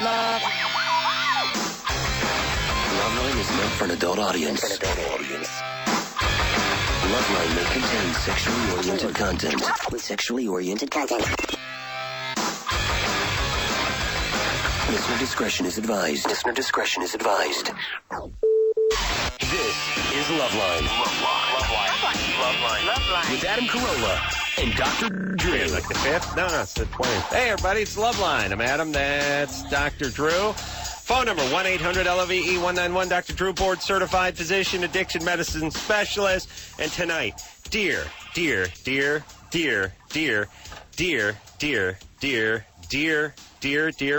Loveline is meant for an adult audience. Loveline may contain sexually oriented content. Listener discretion is advised. This is Loveline. Loveline. With Adam Carolla and Dr. Drew. Like the 5th? No, it's the 20th. Hey, everybody, it's Loveline. I'm Adam. That's Dr. Drew. Phone number, 1-800-LOVE-191. Dr. Drew, board-certified physician, addiction medicine specialist. And tonight, dear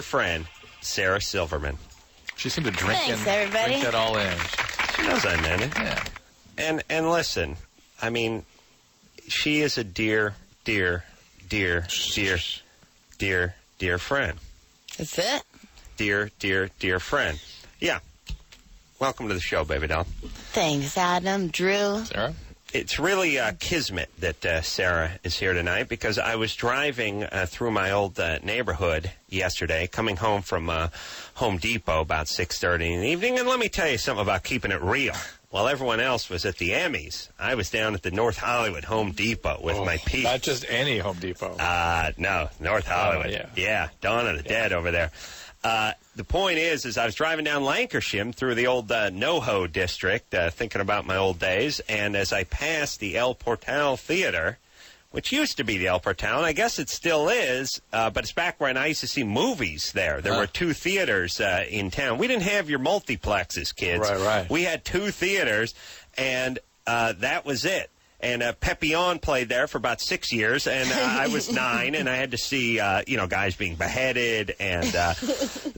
friend, Sarah Silverman. She seemed to drink Thanks, everybody. drink that all in. She knows I meant it. Yeah. And listen, I mean, she is a dear friend. That's it? Dear friend. Yeah. Welcome to the show, baby doll. Thanks, Adam. Drew. Sarah? It's really kismet that Sarah is here tonight because I was driving through my old neighborhood yesterday, coming home from Home Depot about 6:30 in the evening. And let me tell you something about keeping it real. While everyone else was at the Emmys, I was down at the North Hollywood Home Depot with my peeps. Not just any Home Depot. No, North Hollywood. Yeah, Dawn of the Dead over there. The point is I was driving down Lancashire through the old NoHo district, thinking about my old days, and as I passed the El Portal Theater, which used to be the El Portal, I guess it still is, but it's back when I used to see movies there. There were 2 theaters in town. We didn't have your multiplexes, kids. Right. We had 2 theaters, and that was it. And Papillon played there for about 6 years, and I was 9, and I had to see, guys being beheaded, and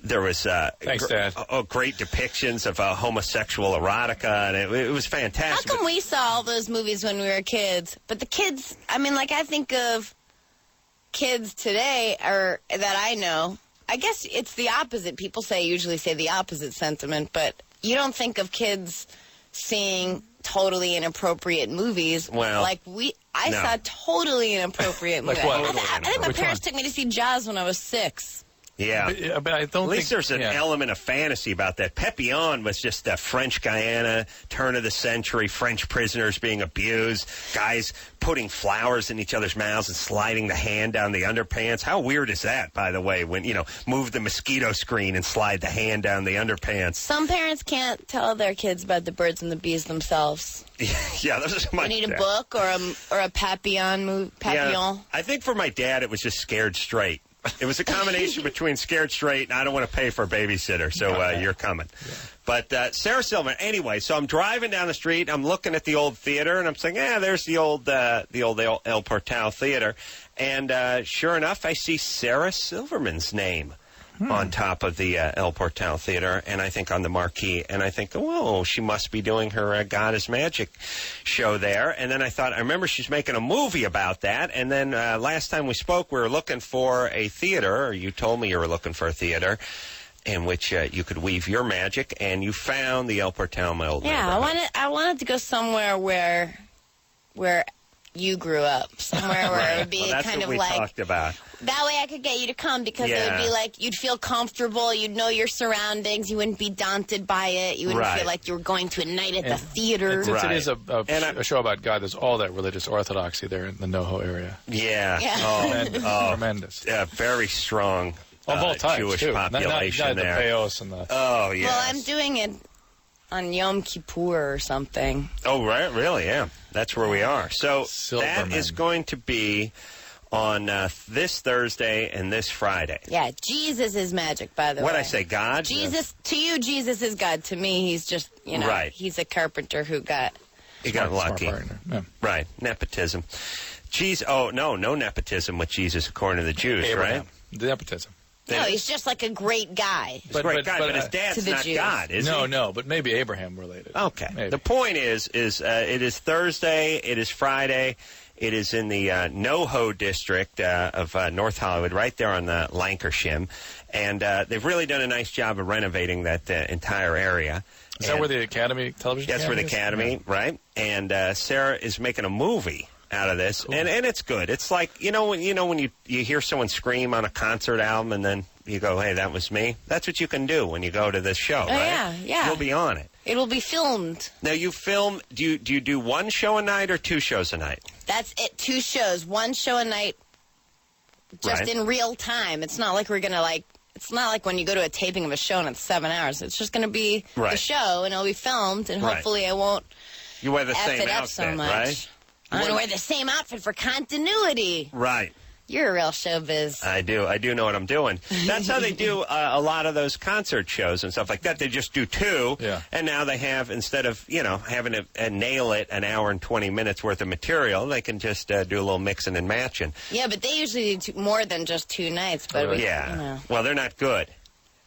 there was Thanks, Dad. Great depictions of homosexual erotica, and it was fantastic. How come we saw all those movies when we were kids? But the kids, I mean, like I think of kids today, or that I know, I guess it's the opposite. People usually say the opposite sentiment, but you don't think of kids seeing totally inappropriate movies. Well, I saw totally inappropriate movies. Like what? I think my Which parents one? took me to see Jaws when I was 6. Yeah. But I don't At least think there's an element of fantasy about that. Papillon was just a French Guyana, turn of the century, French prisoners being abused, guys putting flowers in each other's mouths and sliding the hand down the underpants. How weird is that, by the way, when, move the mosquito screen and slide the hand down the underpants? Some parents can't tell their kids about the birds and the bees themselves. Yeah, those are my... They need a book or a Papillon movie. Yeah, I think for my dad, it was just Scared Straight. It was a combination between Scared Straight and I don't want to pay for a babysitter, so you're coming. Yeah. But Sarah Silverman, anyway, so I'm driving down the street, I'm looking at the old theater, and I'm saying, there's the old El Portal Theater. And sure enough, I see Sarah Silverman's name on top of the El Portal Theater, and I think on the marquee, and I think, oh, she must be doing her God is Magic show there. And then I remember she's making a movie about that, and then last time we spoke, we were looking for a theater, or you told me you were looking for a theater in which you could weave your magic, and you found the El Portal, my old neighborhood. I wanted to go somewhere where you grew up, somewhere where it would be that's kind what of we like talked about. That way I could get you to come because it would be like you'd feel comfortable, you'd know your surroundings, you wouldn't be daunted by it, you wouldn't feel like you were going to a night at the theater. Since it is a show about God, there's all that religious orthodoxy there in the NoHo area. Yeah. Tremendous. Very strong of all types, Jewish too. population not there. The Peos and the... Oh, yeah. Well, I'm doing it on Yom Kippur or something. Oh, right, really, yeah. That's where we are. So Silverman. that is going to be on this Thursday and this Friday. Yeah, Jesus is magic, by the way. What'd I say, God? Jesus, to you, Jesus is God. To me, he's just, he's a carpenter who got... He got lucky. Yeah. Right, nepotism. No nepotism with Jesus according to the Jews, Abraham. right? The nepotism. No, he's just like a great guy. He's a great guy, but his dad's not Jews. God, is he? No, but maybe Abraham related. Okay. Maybe. The point is it is Thursday, it is Friday, it is in the NoHo district of North Hollywood, right there on the Lancashire, and they've really done a nice job of renovating that entire area. Is that where the Academy television? That's where the Academy, right? And Sarah is making a movie out of this, and it's good. It's like when you hear someone scream on a concert album, and then you go, "Hey, that was me." That's what you can do when you go to this show, right? Yeah. You'll be on it. It will be filmed. Now you film. Do you do one show a night or 2 shows a night? That's it. 2 shows, 1 show a night, just Right. in real time. It's not like we're gonna It's not like when you go to a taping of a show and it's 7 hours. It's just gonna be the Right. show, and it'll be filmed, and Right. hopefully I won't You wear the F same it up outfit, so much. right? I'm gonna wear the same outfit for continuity. Right. You're a real showbiz. I do know what I'm doing. That's how they do a lot of those concert shows and stuff like that. They just do 2, and now they have, instead of having to nail it an hour and 20 minutes worth of material, they can just do a little mixing and matching. Yeah, but they usually do more than just 2 nights. But Well, they're not good.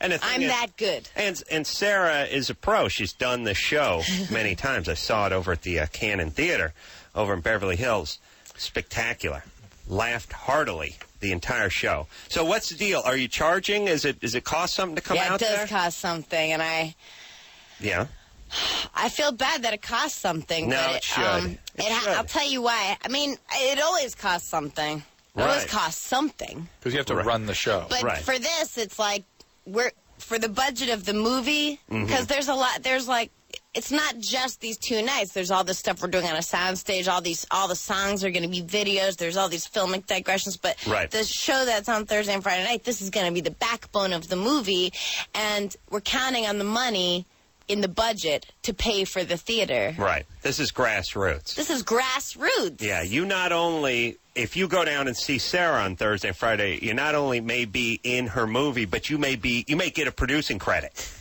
And the thing I'm is, that good. And Sarah is a pro. She's done the show many times. I saw it over at the Cannon Theater over in Beverly Hills. Spectacular. Laughed heartily the entire show. So what's the deal? Are you charging? Does it cost something to come out there? Yeah, it does cost something, and I feel bad that it costs something. No, but it should. I'll tell you why. I mean, it always costs something. It always costs something. Because you have to run the show. But for this, it's like for the budget of the movie, because there's a lot. There's like, it's not just these 2 nights. There's all this stuff we're doing on a soundstage. All the songs are going to be videos. There's all these filmic digressions. But the show that's on Thursday and Friday night, this is going to be the backbone of the movie, and we're counting on the money in the budget to pay for the theater. Right. This is grassroots. This is grassroots. Yeah, you not only, if you go down and see Sarah on Thursday and Friday, you not only may be in her movie, but you may get a producing credit.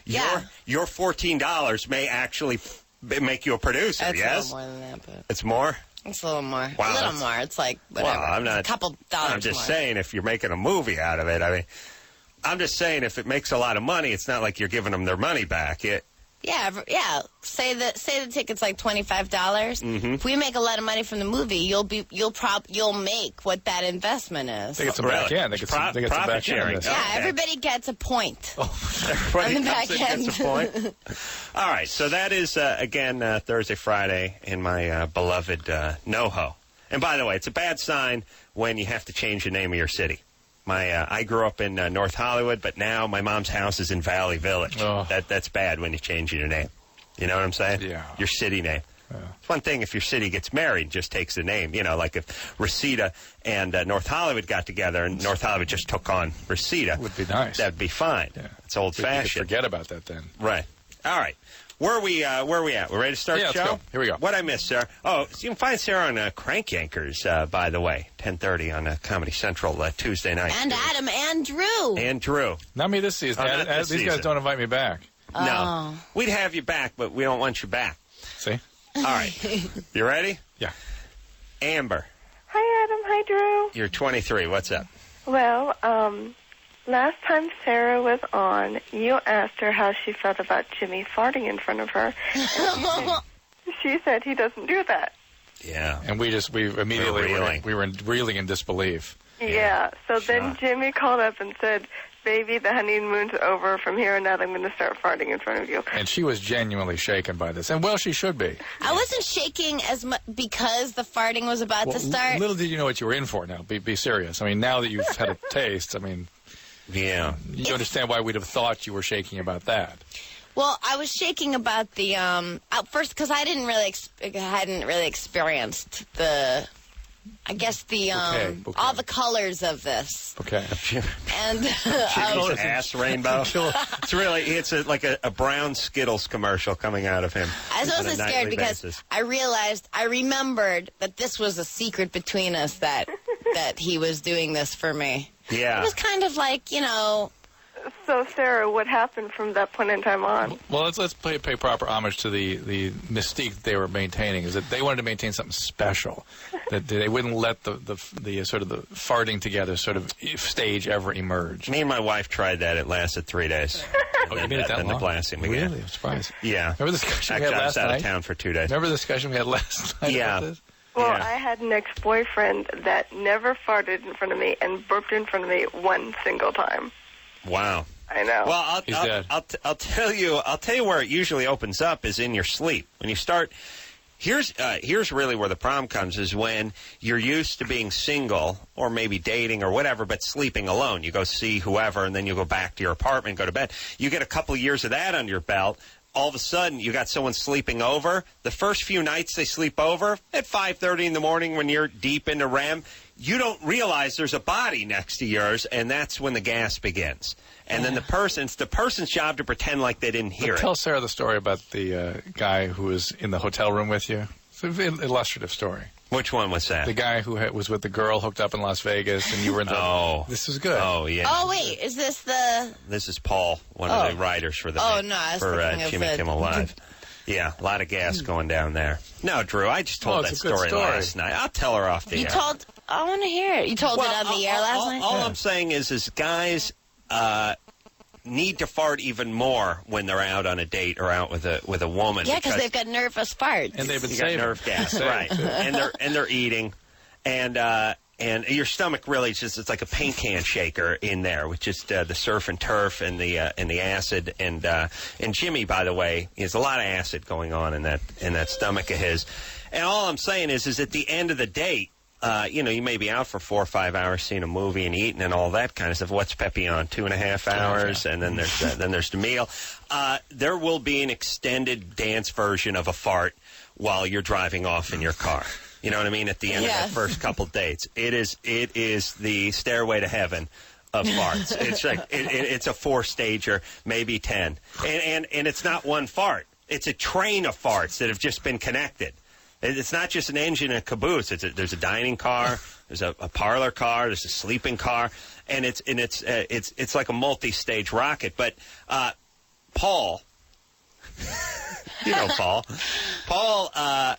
Your $14 may actually make you a producer, That's yes? a little more than that, but... It's more? It's a little more. Wow, a little more. It's like, whatever. Well, I'm not... It's a couple dollars I'm just more. saying, if you're making a movie out of it, I mean... I'm just saying, if it makes a lot of money, it's not like you're giving them their money back. Yeah. Say the ticket's like $25. If we make a lot of money from the movie, you'll make what that investment is. They get some back end. They get some back sharing. end. Yeah, everybody gets a point. Everybody on the back gets a point. All right, so that is, again, Thursday, Friday in my beloved NoHo. And by the way, it's a bad sign when you have to change the name of your city. I grew up in North Hollywood, but now my mom's house is in Valley Village. Oh. That's bad when you change your name. You know what I'm saying? Yeah. Your city name. Yeah. It's one thing if your city gets married and just takes the name. Like if Reseda and North Hollywood got together and North Hollywood just took on Reseda. Would be nice. That'd be fine. Yeah. It's old-fashioned. Forget about that then. Right. All right. Where are we at? We're ready to start the show? Let's go. Here we go. What I missed, Sarah? Oh, so you can find Sarah on Crank Yankers, by the way, 10:30 on Comedy Central Tuesday night. And Adam and Drew. And Drew. Not me this season. These guys don't invite me back. No. We'd have you back, but we don't want you back. See? All right. You ready? Yeah. Amber. Hi, Adam. Hi, Drew. You're 23. What's up? Well, last time Sarah was on, you asked her how she felt about Jimmy farting in front of her. She said he doesn't do that. Yeah. And we immediately were reeling in disbelief. Yeah. So then Jimmy called up and said, "Baby, the honeymoon's over. From here on out, I'm going to start farting in front of you." And she was genuinely shaken by this. And, well, she should be. I wasn't shaking as much because the farting was about to start. Little did you know what you were in for now. Be serious. I mean, now that you've had a taste, I mean... Yeah. You understand why we'd have thought you were shaking about that. Well, I was shaking about the at first because I hadn't really experienced the, I guess the all the colors of this. Okay. And Jimmy's ass rainbow. It's like a brown Skittles commercial coming out of him. I was also scared because I remembered that this was a secret between us that he was doing this for me. Yeah. It was kind of like, So, Sarah, what happened from that point in time on? Well, let's pay proper homage to the mystique that they were maintaining. Is that they wanted to maintain something special, that they wouldn't let the sort of the farting together sort of stage ever emerge. Me and my wife tried that. It lasted 3 days. Oh, you made it that long? And the blasting began. Really? I'm surprised. Yeah. Remember the discussion we Actually, had last night? I was out of town for 2 days. Remember the discussion we had last night about this? Well, Yeah. I had an ex-boyfriend that never farted in front of me and burped in front of me one single time. Wow. I know. Well, I'll tell you where it usually opens up is in your sleep. When you start Here's really where the problem comes is when you're used to being single or maybe dating or whatever, but sleeping alone. You go see whoever, and then you go back to your apartment, go to bed. You get a couple years of that under your belt. All of a sudden, you got someone sleeping over. The first few nights they sleep over at 5:30 in the morning when you're deep into REM, you don't realize there's a body next to yours, and that's when the gas begins. And then it's the person's job to pretend like they didn't hear it. Tell Sarah the story about the guy who was in the hotel room with you. It's an illustrative story. Which one was that? The guy who was with the girl hooked up in Las Vegas, and you were in the... Oh. This is good. Oh, yeah. Oh, wait. Is this the... This is Paul, one of the writers for I was thinking of Jimmy Kimmel Live. Yeah, a lot of gas going down there. No, Drew, I just told that story last night. I'll tell her off the air. I want to hear it. You told it on the air last night? All I'm saying is guys need to fart even more when they're out on a date or out with a woman. Yeah, because they've got nervous farts. And they've been got nerve gas, right? and they're eating, and your stomach really it's like a paint can shaker in there with just the surf and turf and the acid and Jimmy, by the way, there's a lot of acid going on in that stomach of his. And all I'm saying is at the end of the date, you may be out for 4 or 5 hours seeing a movie and eating and all that kind of stuff. What's Peppy on? 2.5 hours, and then there's the meal. There will be an extended dance version of a fart while you're driving off in your car. You know what I mean? At the end of the first couple dates, it is the stairway to heaven of farts. It's like it's a 4-stager, maybe 10, and it's not one fart. It's a train of farts that have just been connected. It's not just an engine and a caboose. There's a dining car, there's a parlor car, there's a sleeping car, and it's like a multi-stage rocket. But Paul, you know Paul. Paul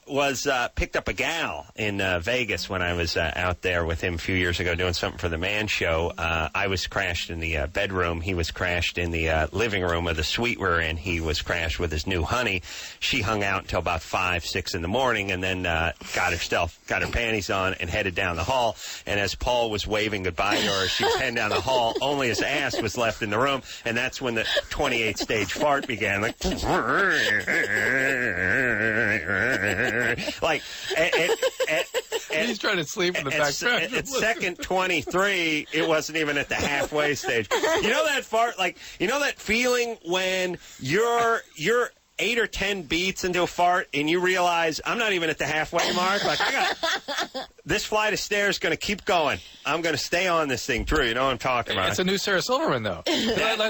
was picked up a gal in Vegas when I was out there with him a few years ago doing something for the Man Show. I was crashed in the bedroom. He was crashed in the living room of the suite we're in. He was crashed with his new honey. She hung out until about 5, 6 in the morning, and then got her panties on and headed down the hall. And as Paul was waving goodbye to her, she was heading down the hall. Only his ass was left in the room, and that's when the 28-stage fart began. Like, he's trying to sleep in the background. At second 23, it wasn't even at the halfway stage. You know that fart, that feeling when you're 8 or 10 beats into a fart and you realize I'm not even at the halfway mark. Like, this flight of stairs going to keep going. I'm going to stay on this thing, Drew. You know what I'm talking about. It's a new Sarah Silverman, though.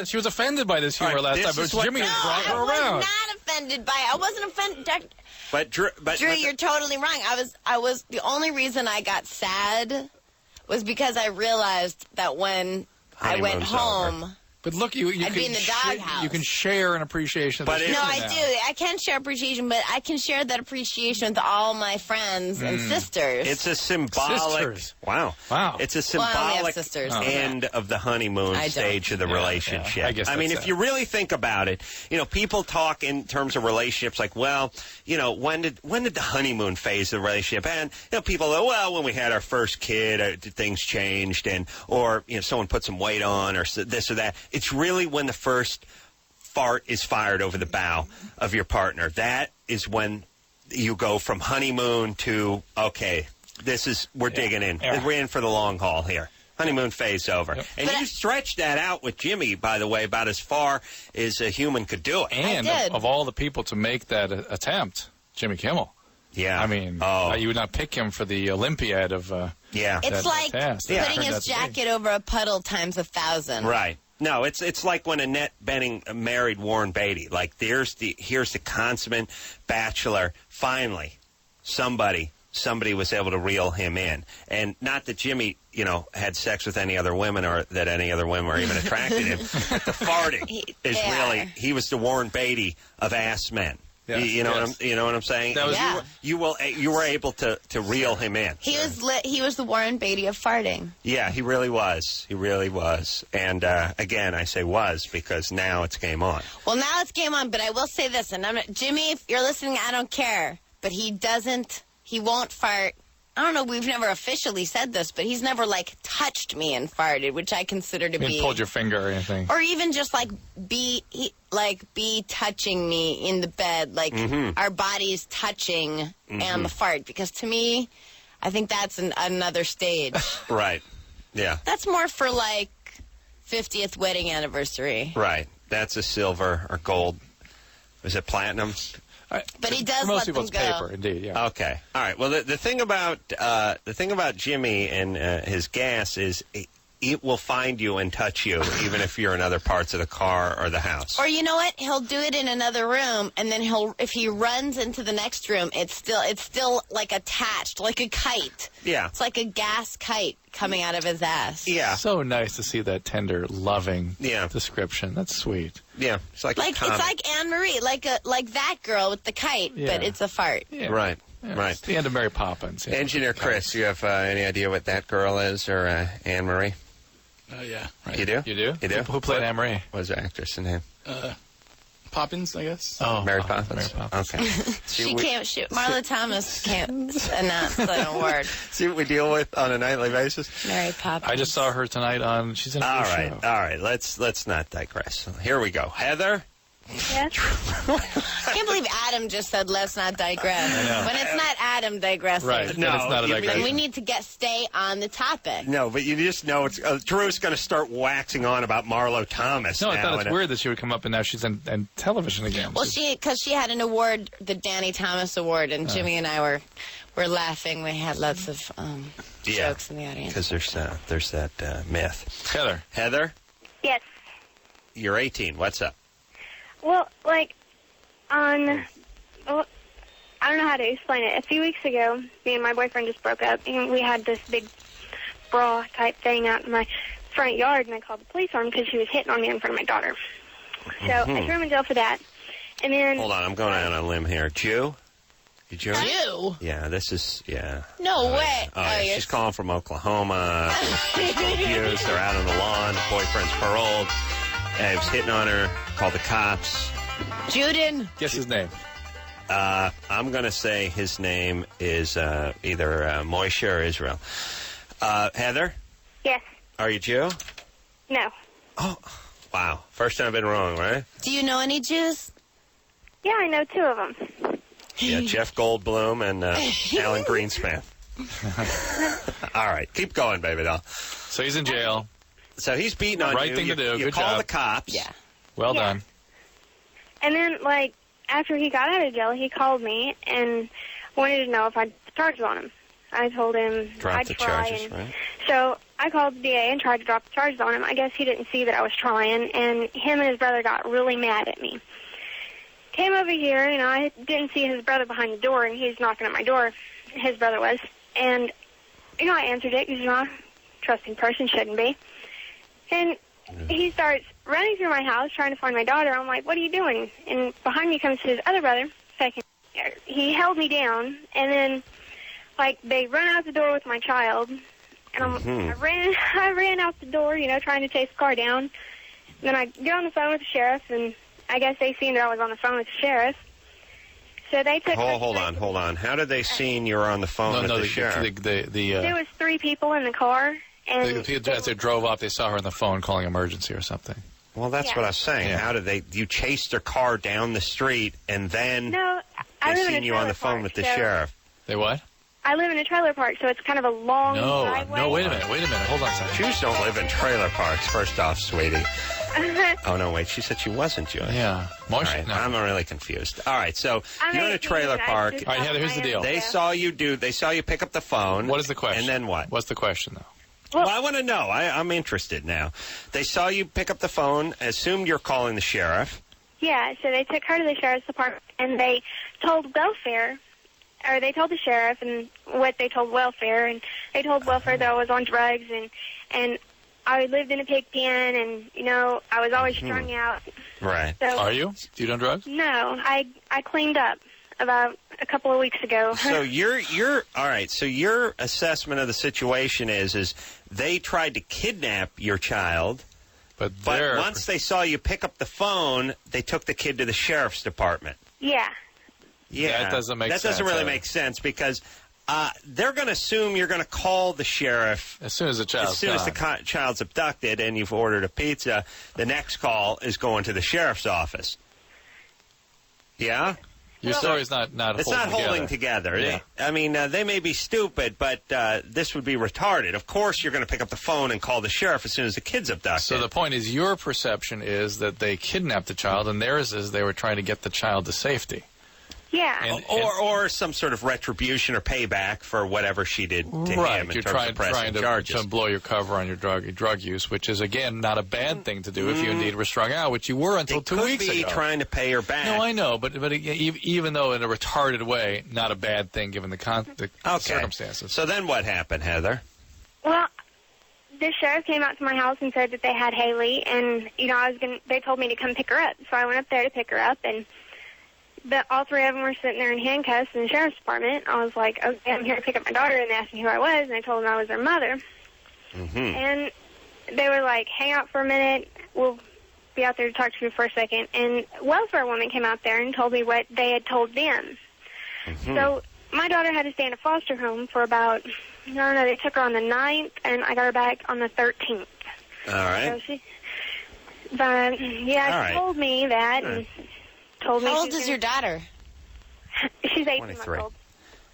She was offended by this humor last time, but Jimmy brought her around. I was not offended by it. I wasn't offended. But Drew, you're totally wrong. I was the only reason I got sad was because I realized that when I went home. Over. But look, I'd be in the doghouse. You can share an appreciation. No, I do. I can share appreciation, but I can share that appreciation with all my friends and sisters. It's a symbolic. Wow. It's a symbolic end of the honeymoon stage of the relationship. Yeah. I guess. I mean, if you really think about it, people talk in terms of relationships like, well, when did the honeymoon phase of the relationship? And people go, well, when we had our first kid, things changed, or someone put some weight on, or this or that. It's really when the first fart is fired over the bow of your partner. That is when you go from honeymoon to, okay, we're digging in. Yeah. We're in for the long haul here. Honeymoon phase over. Yep. And you stretched that out with Jimmy, by the way, about as far as a human could do it. And of all the people to make that attempt, Jimmy Kimmel. Yeah. I mean, you would not pick him for the Olympiad of It's like putting his jacket over a puddle times 1,000. Right. No, it's like when Annette Bening married Warren Beatty. Like, here's the consummate bachelor. Finally, somebody was able to reel him in. And not that Jimmy, had sex with any other women or that any other women were even attracted to him. But the farting he was the Warren Beatty of ass men. Yes, you know what I'm saying? You were able to reel him in. He was the Warren Beatty of farting. Yeah, he really was. And again, I say was because now it's game on. Well, now it's game on. But I will say this, and Jimmy, if you're listening, I don't care. But he won't fart I don't know, we've never officially said this, but he's never, like, touched me and farted, which I consider to be... pulled your finger or anything. Or even just, like, be touching me in the bed, like, our bodies touching and the fart. Because to me, I think that's another stage. Right. Yeah. That's more for, like, 50th wedding anniversary. Right. That's a silver or gold. Is it platinum? But he does For most let people, them it's go. paper, indeed. Yeah. Okay. All right. Well, the thing about Jimmy and his gas is it will find you and touch you, even if you're in other parts of the car or the house. Or you know what? He'll do it in another room, and then if he runs into the next room, it's still like attached, like a kite. Yeah. It's like a gas kite coming out of his ass. Yeah. So nice to see that tender, loving Yeah. description. That's sweet. Yeah. It's like It's like Anne Marie, like that girl with the kite, Yeah. but it's a fart. Yeah. Right. Yeah, Right. It's the end of Mary Poppins. Yeah. Engineer Chris, you have any idea what that girl is, or Anne Marie? Yeah, right. You do? You do? You do? Who played Anne Marie? What was the actress' name? Poppins, I guess. Oh, Mary oh, Poppins. Mary Poppins. Okay. She can't shoot. Marla Thomas can't announce that word. See what we deal with on a nightly basis. Mary Poppins. I just saw her tonight on. She's in a All new right. show. All right. Let's not digress. Here we go. Heather. Yes. I can't believe Adam just said, let's not digress. know. When it's not Adam digressing. Right. Then No, it's not a you mean- digression. We need to stay on the topic. No, but you just know it's Drew's going to start waxing on about Marlo Thomas. No, I now, thought it's and weird that she would come up and now she's in television again. Well, because she had an award, the Danny Thomas Award, and Jimmy and I were laughing. We had lots of Yeah. jokes in the audience. Because there's that myth. Heather. Heather, Yes. you're 18. What's up? Well, like, I don't know how to explain it. A few weeks ago, me and my boyfriend just broke up, and we had this big brawl-type thing out in my front yard, and I called the police on him because she was hitting on me in front of my daughter. So I threw him in jail for that. And then... Hold on, I'm going out on a limb here. Jew? You Jew? You? Yeah, this is, yeah. No way. Oh, yeah. you're She's calling from Oklahoma. Abused. They're out on the lawn. Boyfriend's paroled. He was hitting on her. Called the cops. Juden. Guess his name. I'm going to say his name is either Moishe or Israel. Heather, Yes. are you Jew? No. Oh, wow. First time I've been wrong, right? Do you know any Jews? Yeah, I know two of them. Yeah, Jeff Goldblum and Alan Greenspan. All right, keep going, baby doll. So he's in jail. So he's beating on Right you. thing to do. You Good call job. the cops. Yeah. Well Yeah. done. And then, like, after he got out of jail, he called me and wanted to know if I'd charges on him. I told him Drop I'd the try. charges, and right? So I called the DA and tried to drop the charges on him. I guess he didn't see that I was trying, and him and his brother got really mad at me. Came over here, and I didn't see his brother behind the door, and he was knocking at my door. His brother was. And, I answered it because, a trusting person shouldn't be. And he starts running through my house trying to find my daughter. I'm like, what are you doing? And behind me comes his other brother. He held me down, and then, they run out the door with my child. And I ran out the door, trying to chase the car down. And then I get on the phone with the sheriff, and I guess they seen that I was on the phone with the sheriff. So they took... Hold on. How did they seen you were on the phone with the sheriff? There was 3 people in the car, and... As they drove up, they saw her on the phone calling emergency or something. Well, that's Yeah. what I was saying. Yeah. How did you chased their car down the street, and then No, I they live in a seen you on the trailer phone with the park, so- sheriff? They what? I live in a trailer park, so it's kind of a long driveway. No, wait a minute. Hold on a second. Jews don't live in trailer parks, first off, sweetie. Oh, no, wait. She said she wasn't Jewish. Yeah. All Moishe, right, no. I'm really confused. All right, so I'm you're in a 18, trailer I park. just All right, Heather, here's the deal. They saw you pick up the phone. What is the question? And then what? What's the question, though? Well, I want to know. I'm interested now. They saw you pick up the phone, assumed you're calling the sheriff. Yeah, so they took her to the sheriff's department, and they told welfare, or they told the sheriff and what they told welfare, and they told welfare that I was on drugs, and I lived in a pig pen, and, I was always strung out. Right. So, Are you? Do you do drugs? No, I cleaned up about a couple of weeks ago. So you're all right. So your assessment of the situation is they tried to kidnap your child, But once they saw you pick up the phone, they took the kid to the sheriff's department. Yeah. Yeah, That doesn't make That doesn't sense, really Heather. make sense because they're going to assume you're going to call the sheriff As soon as the child's as soon as the child's abducted and you've ordered a pizza. The next call is going to the sheriff's office. Yeah? Your story's not It's not holding together. Yeah. I mean, they may be stupid, but this would be retarded. Of course, you're going to pick up the phone and call the sheriff as soon as the kid's abducted. So the point is, your perception is that they kidnapped the child, and theirs is they were trying to get the child to safety. Yeah. Or some sort of retribution or payback for whatever she did to him in You're terms of pressing charges. to blow your cover on your drug use, which is, again, not a bad thing to do if you indeed were strung out, which you were until They 2 could weeks be ago. trying to pay her back. No, I know, but even though in a retarded way, not a bad thing given the circumstances. So then what happened, Heather? Well, the sheriff came out to my house and said that they had Haley, and they told me to come pick her up. So I went up there to pick her up, and all three of them were sitting there in handcuffs in the sheriff's department. I was like, okay, I'm here to pick up my daughter, and they asked me who I was, and I told them I was their mother. Mm-hmm. And they were like, hang out for a minute, we'll be out there to talk to you for a second. And a welfare woman came out there and told me what they had told them. Mm-hmm. So my daughter had to stay in a foster home for about, I don't know, they took her on the 9th, and I got her back on the 13th. All right. So she told me that, and told me. How old is your daughter? She's 18 23. months old.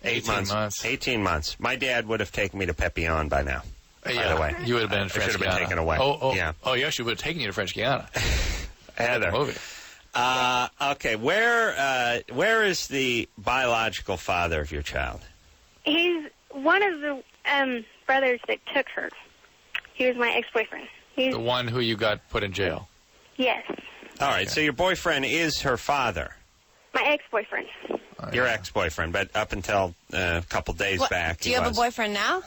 18 months. 18 months. My dad would have taken me to Pepion by now. By the way, you would have been in I French should have been Guiana. taken away. Oh, yes, you would have taken you to French Guiana. Heather. Movie. Okay, where is the biological father of your child? He's one of the brothers that took her. He was my ex-boyfriend. The one who you got put in jail. Yes, All right, so your boyfriend is her father. my ex-boyfriend. Your ex-boyfriend, but up until a couple days back, Do you have a boyfriend now?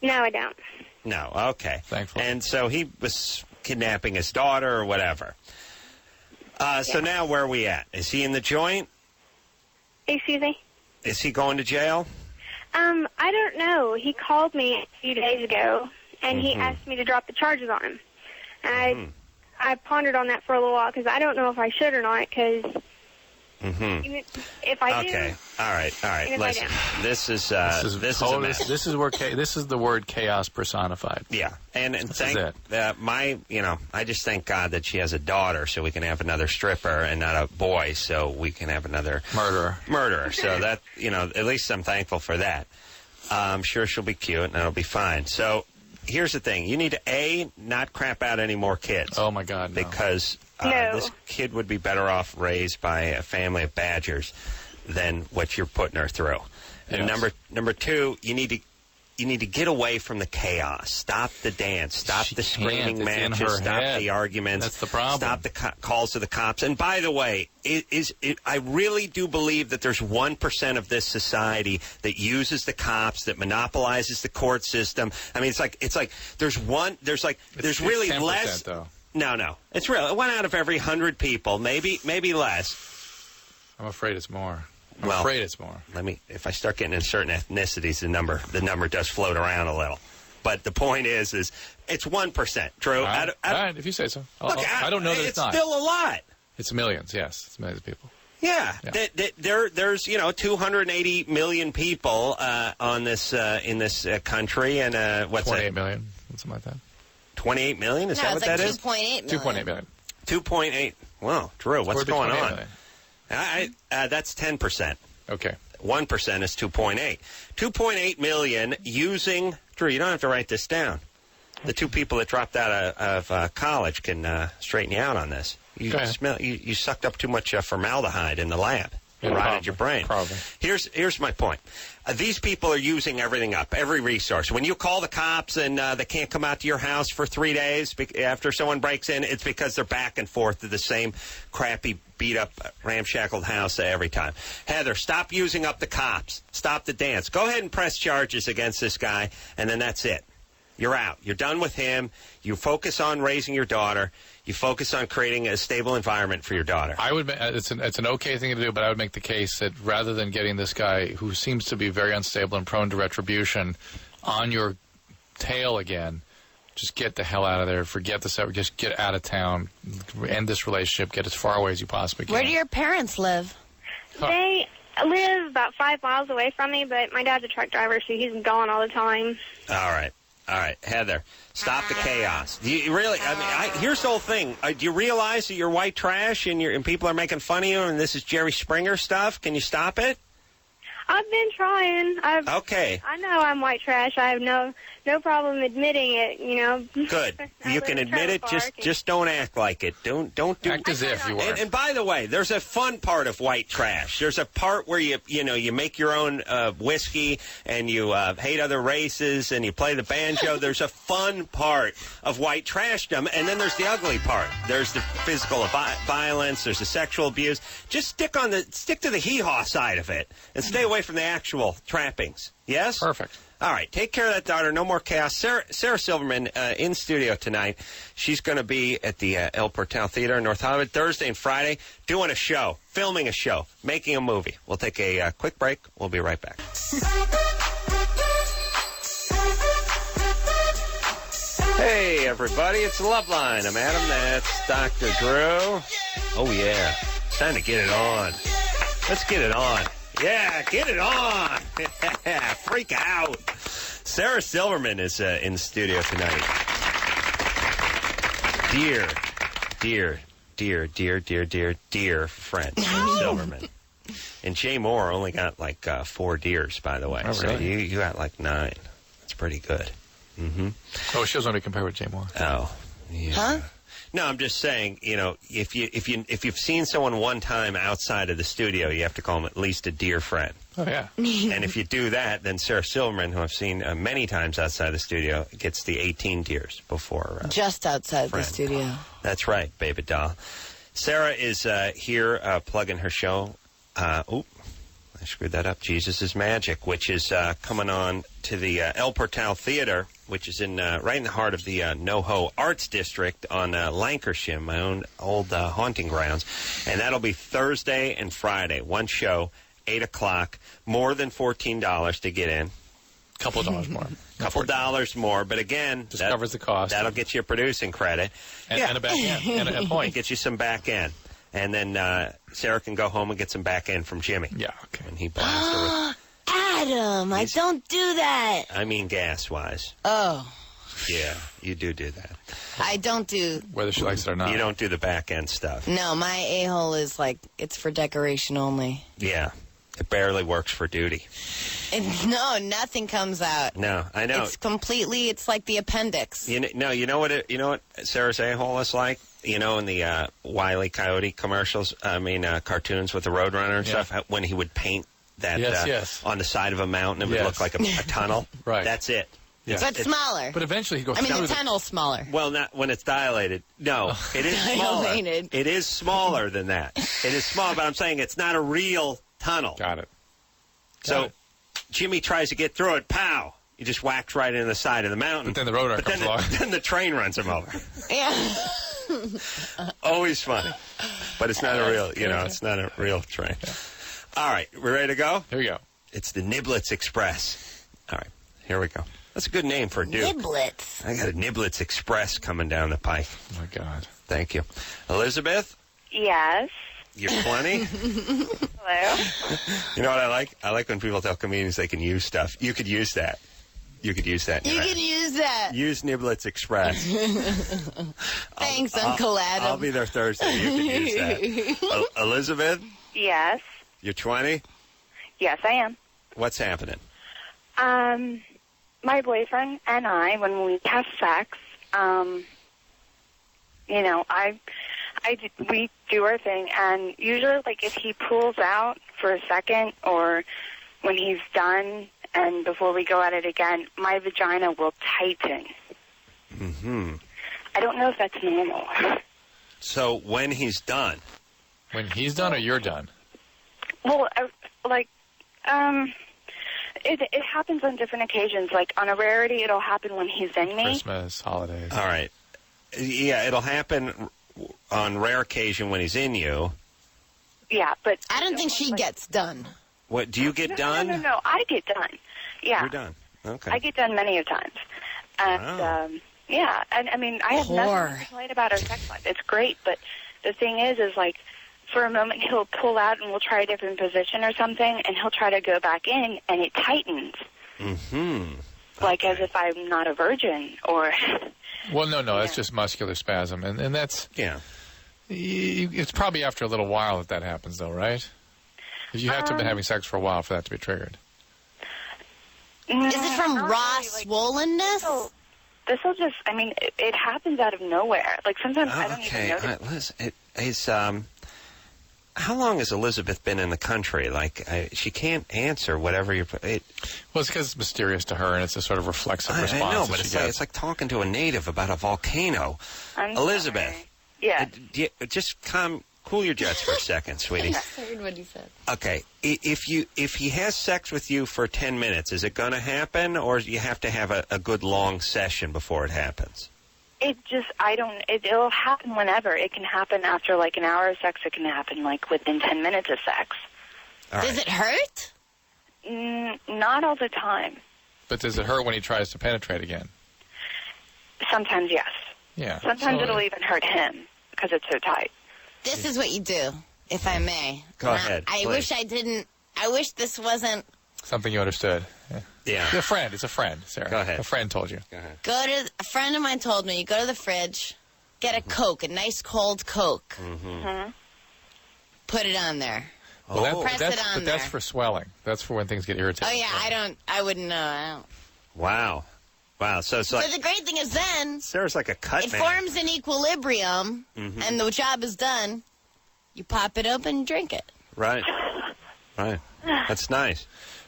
No, I don't. No, okay. Thankfully. And so he was kidnapping his daughter or whatever. So now where are we at? Is he in the joint? Excuse me? Is he going to jail? I don't know. He called me a few days ago, and he asked me to drop the charges on him. And I pondered on that for a little while, because I don't know if I should or not, because if I do... Okay. All right. if I Listen, don't. this is a mess. This is where this is the word chaos personified. Yeah, and thank is I just thank God that she has a daughter, so we can have another stripper, and not a boy, so we can have another murderer. So that at least I'm thankful for that. I'm sure she'll be cute, and it'll be fine. So here's the thing: you need to not crap out any more kids. Oh my God, no. Because this kid would be better off raised by a family of badgers than what you're putting her through. And number two, you need to get away from the chaos. Stop the dance. Stop the screaming matches. Stop the arguments. That's the problem. Stop the calls to the cops. And by the way, I really do believe that there's 1% of this society that uses the cops, that monopolizes the court system. I mean, it's like there's really 10%, less. Though. No. It's real. 1 out of every 100 people, maybe less. I'm afraid it's more. I'm afraid it's more. If I start getting in certain ethnicities, the number does float around a little. But the point is it's 1%. Drew, All right, if you say so. I don't know that it's not. It's still a lot. It's millions. Yes, it's millions of people. Yeah. There's 280 million people on this in this country, and what's 28 million, something like that. 28 million? Is that what that is? 2.8 million. 2.8 million. 2.8. Wow, Drew, what's going on? Million. That's 10%. Okay. 1% is 2.8. 2.8 million using... Drew, you don't have to write this down. The two people that dropped out of college can straighten you out on this. You sucked up too much formaldehyde in the lab. It rotted your brain. Probably. Here's my point. These people are using everything up, every resource. When you call the cops and they can't come out to your house for 3 days after someone breaks in, it's because they're back and forth to the same crappy, beat-up, ramshackled house every time. Heather, stop using up the cops. Stop the dance. Go ahead and press charges against this guy, and then that's it. You're out. You're done with him. You focus on raising your daughter. You focus on creating a stable environment for your daughter. I would. It's an okay thing to do, but I would make the case that rather than getting this guy who seems to be very unstable and prone to retribution on your tail again, just get the hell out of there. Forget this. Just get out of town. End this relationship. Get as far away as you possibly can. Where do your parents live? They I live about 5 miles away from me, but my dad's a truck driver, so he's gone all the time. All right. Heather, stop the chaos. Do you really? I mean, here's the whole thing. Do you realize that you're white trash and people are making fun of you and this is Jerry Springer stuff? Can you stop it? I've been trying. Okay. I know I'm white trash. I have no problem admitting it, you know. Good. You can admit it. Just don't act like it. Don't do. Act as if you were. And by the way, there's a fun part of white trash. There's a part where you make your own whiskey and you hate other races and you play the banjo. There's a fun part of white trashdom, and then there's the ugly part. There's the physical violence. There's the sexual abuse. Just stick to the hee-haw side of it and stay away from the actual trappings. Yes? Perfect. All right, take care of that, daughter. No more chaos. Sarah Silverman in studio tonight. She's going to be at the El Portal Theater in North Hollywood Thursday and Friday doing a show, filming a show, making a movie. We'll take a quick break. We'll be right back. Hey, everybody, it's Loveline. I'm Adam. That's Dr. Drew. Oh, yeah. Time to get it on. Let's get it on. Yeah, get it on. Freak out. Sarah Silverman is in the studio tonight. Dear friend, Sarah Silverman. And Jay Moore only got like 4 deers, by the way. Oh, so really? you got like 9. That's pretty good. Mm-hmm. Oh, she was only compared with Jay Moore. Oh, yeah. Huh? No, I'm just saying, if you've seen someone one time outside of the studio, you have to call them at least a dear friend. Oh, yeah. And if you do that, then Sarah Silverman, who I've seen many times outside the studio, gets the 18 dears before. Just outside friend. the studio. That's right, baby doll. Sarah is here plugging her show. I screwed that up. Jesus is Magic, which is coming on to the El Portal Theater, which is right in the heart of the NoHo Arts District on Lancashire, my own old haunting grounds. And that'll be Thursday and Friday. One show, 8 o'clock. More than $14 to get in. Couple dollars more. Couple dollars more, but again, just covers the cost. That'll get you a producing credit. And a back end. And a point. Get you some back end. And then Sarah can go home and get some back end from Jimmy. Yeah, okay. And he blasts her with... Adam, I don't do that. I mean gas-wise. Oh. Yeah, you do that. I don't do... Whether she likes it or not. You don't do the back end stuff. No, my a-hole is like, it's for decoration only. Yeah. It barely works for duty. No, nothing comes out. No, I know. It's like the appendix. You know what Sarah's a-hole is like? You know, in the Wile E. Coyote commercials, cartoons with the Roadrunner and stuff, when he would paint that yes. on the side of a mountain, it would look like a tunnel. Right. That's it. Yeah. But smaller. But eventually he goes the tunnel's smaller. Well, not when it's dilated. No, it is smaller. Dilated. It is smaller than that. It is small, but I'm saying it's not a real tunnel. Got it. So Jimmy tries to get through it. Pow! He just whacks right into the side of the mountain. But then the Roadrunner comes along. Then the train runs him over. Yeah. Always funny. But it's not it's not a real train. Yeah. All right, we ready to go? Here we go. It's the Niblets Express. All right, here we go. That's a good name for a dude. Niblets. I got a Niblets Express coming down the pike. Oh, my God. Thank you. Elizabeth? Yes. You're 20? Hello. You know what I like? I like when people tell comedians they can use stuff. You could use that. You could use that. You can use that. Use Niblets Express. Thanks, Uncle Adam. I'll be there Thursday. You can use that. Elizabeth? Yes. You're 20? Yes, I am. What's happening? My boyfriend and I, when we have sex, we do our thing, and usually, like, if he pulls out for a second or when he's done and before we go at it again, my vagina will tighten. Mm-hmm. I don't know if that's normal. So when he's done? When he's done or you're done? Well, it happens on different occasions. Like, on a rarity, it'll happen when he's in me. Christmas, holidays. All right. Yeah, it'll happen on rare occasion when he's in you. Yeah, but... I don't think she gets done. What, do you get done? No, I get done. Yeah. You're done. Okay. I get done many a times. And, yeah, and I mean, I have nothing to complain about our sex life. It's great, but the thing is like, for a moment he'll pull out and we'll try a different position or something, and he'll try to go back in, and it tightens. Mm-hmm. Like as if I'm not a virgin, or... Well, no, that's just muscular spasm, and that's... Yeah. It's probably after a little while that happens, though, right? You have to have been having sex for a while for that to be triggered. Is it from not raw really, like, swollenness? This'll just, I mean, it happens out of nowhere. Like, sometimes I don't even notice. All right, Liz, how long has Elizabeth been in the country? Like, she can't answer whatever you're... Well, it's because it's mysterious to her, and it's a sort of reflexive response. I know, that but she it's gets. like talking to a native about a volcano. I'm Elizabeth. sorry. Yeah. Just cool your jets for a second, sweetie. I heard what he said. Okay, if he has sex with you for 10 minutes, is it going to happen, or you have to have a good long session before it happens? It'll happen whenever. It can happen after like an hour of sex. It can happen like within 10 minutes of sex. All Does right. it hurt? Not all the time. But does it hurt when he tries to penetrate again? Sometimes, yes. Yeah. Sometimes it'll even hurt him because it's so tight. This is what you do, if I may. Go ahead, I please. wish I didn't. I wish this wasn't. Something you understood. Yeah. It's a friend. It's a friend, Sarah. Go ahead. A friend told you. Go ahead. A friend of mine told me, you go to the fridge, get a Coke, a nice cold Coke. Mm-hmm. Put it on there. Well, Press it on but that's there. for swelling. That's for when things get irritating. Oh, yeah, I wouldn't know. I don't. Wow. So it's like... But the great thing is then, Sarah's like a cut it man. forms an equilibrium, Mm-hmm. and the job is done. You pop it open and drink it. Right. That's nice.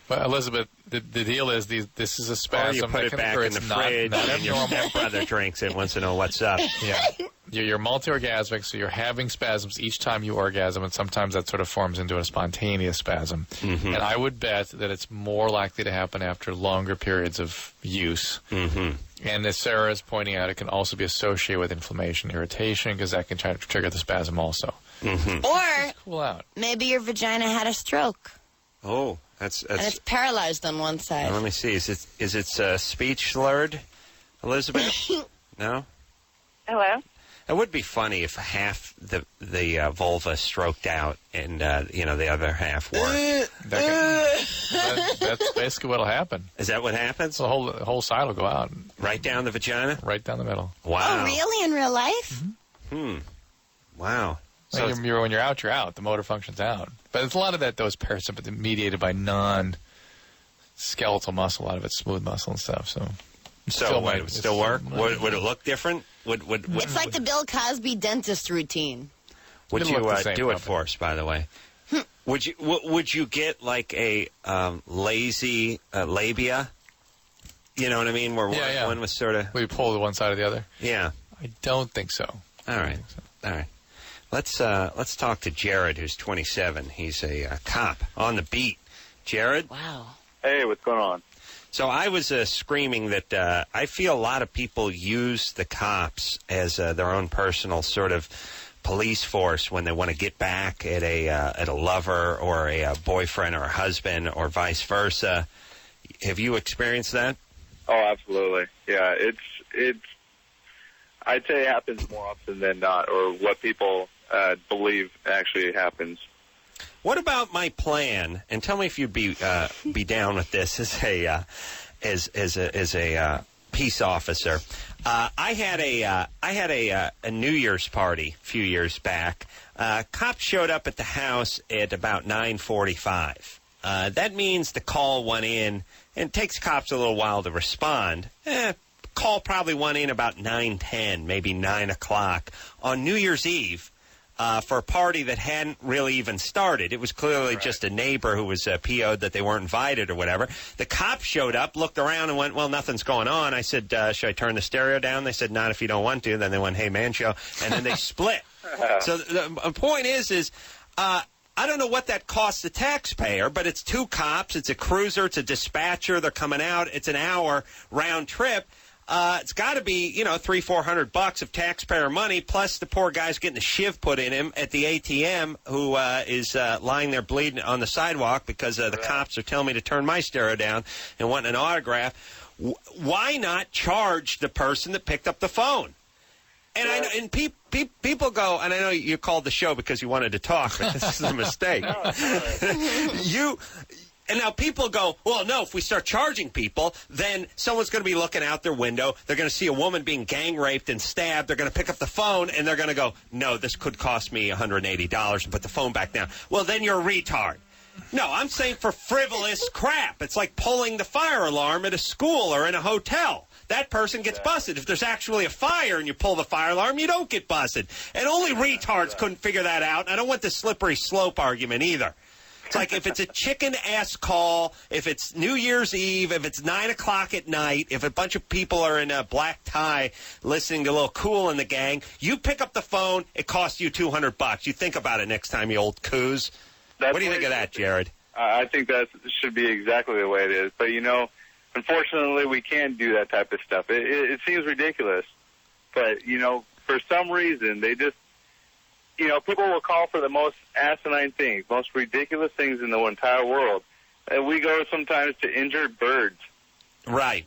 But Elizabeth, the deal is this is a Or spasm. you put that it can back occur. in the It's not fridge, and your abnormal. stepbrother drinks it, wants to know what's up. Yeah. You're multi-orgasmic, so you're having spasms each time you orgasm, and sometimes that sort of forms into a spontaneous spasm. Mm-hmm. And I would bet that it's more likely to happen after longer periods of use. Mm-hmm. And as Sarah is pointing out, it can also be associated with inflammation, irritation, because that can try to trigger the spasm also. Mm-hmm. Or Cool out. maybe your vagina had a stroke, Oh, that's... and it's paralyzed on one side. Let me see. Is it speech slurred, Elizabeth? No? Hello? It would be funny if half the vulva stroked out and the other half worked. That's basically what'll happen. Is that what happens? So the whole side will go out, Right down the vagina? right down the middle. Wow. Oh, really? In real life? Wow. So So when you're out, you're out. The motor function's out. But it's a lot of that, though, is parasympathetic, mediated by non-skeletal muscle. A lot of it's smooth muscle and stuff. So would it still work? Would it look different? Would It's like the Bill Cosby dentist routine. Would It'll you look the same, do it probably. for us, by the way? Would you get like a lazy labia? You know what I mean? Where Yeah. one was sort of... We pull to one side or the other? Yeah. I don't think so. All right. All right. Let's talk to Jared, who's 27. He's a cop on the beat. Jared? Wow. Hey, what's going on? So I was screaming that I feel a lot of people use the cops as their own personal sort of police force when they want to get back at a lover or a boyfriend or a husband or vice versa. Have you experienced that? Oh, absolutely. Yeah, it's. I'd say it happens more often than not, or what people believe actually happens. What about my plan? And tell me if you'd be down with this as a peace officer. I had a New Year's party a few years back. Cops showed up at the house at about 9:45. That means the call went in, and it takes cops a little while to respond. Call probably went in about 9:10, maybe 9 o'clock on New Year's Eve. For a party that hadn't really even started. It was clearly just a neighbor who was PO'd that they weren't invited or whatever. The cops showed up, looked around, and went, well, nothing's going on. I said, should I turn the stereo down? They said, not if you don't want to. Then they went, hey, man, show. And then they split. So the point is I don't know what that costs the taxpayer, but it's two cops, it's a cruiser, it's a dispatcher. They're coming out. It's an hour round trip. It's got to be, $300-400 of taxpayer money, plus the poor guy's getting a shiv put in him at the ATM who is lying there bleeding on the sidewalk because the cops are telling me to turn my stereo down and wanting an autograph. Why not charge the person that picked up the phone? And I know, and people go, and I know you called the show because you wanted to talk, but this is a mistake. And now people go, well, no, if we start charging people, then someone's going to be looking out their window. They're going to see a woman being gang raped and stabbed. They're going to pick up the phone, and they're going to go, no, this could cost me $180 and put the phone back down. Well, then you're a retard. No, I'm saying for frivolous crap. It's like pulling the fire alarm at a school or in a hotel. That person gets busted. If there's actually a fire and you pull the fire alarm, you don't get busted. And only retards couldn't figure that out. I don't want the slippery slope argument either. It's like if it's a chicken-ass call, if it's New Year's Eve, if it's 9 o'clock at night, if a bunch of people are in a black tie listening to a little Cool in the Gang, you pick up the phone, it costs you $200. You think about it next time, you old coos. What do you think of that, Jared? I think that should be exactly the way it is. But, unfortunately, we can't do that type of stuff. It seems ridiculous. But, for some reason, they just, people will call for the most asinine things, most ridiculous things in the entire world. And we go sometimes to injured birds. Right.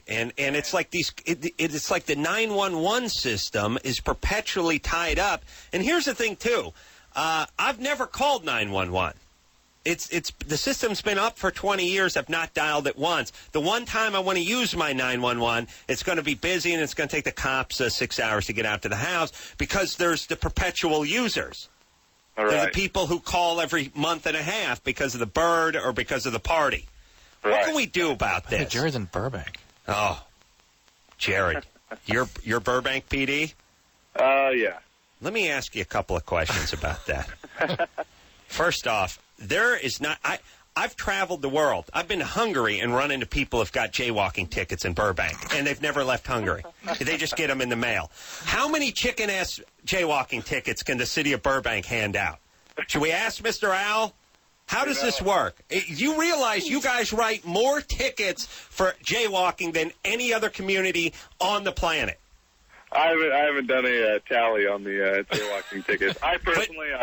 And it's like it's like the 911 system is perpetually tied up. And here's the thing, too. I've never called 911. It's the system's been up for 20 years. I've not dialed it once. The one time I want to use my 911, it's going to be busy and it's going to take the cops 6 hours to get out to the house because there's the perpetual users. All right. They're the people who call every month and a half because of the bird or because of the party. Right. What can we do about this? Jared's in Burbank. Oh, Jared, you're Burbank PD? Yeah. Let me ask you a couple of questions about that. First off, there is not... I've traveled the world. I've been to Hungary and run into people who've got jaywalking tickets in Burbank, and they've never left Hungary. They just get them in the mail. How many chicken-ass jaywalking tickets can the city of Burbank hand out? Should we ask Mr. Owl? How does this work? You realize you guys write more tickets for jaywalking than any other community on the planet. I haven't done a tally on the jaywalking tickets. I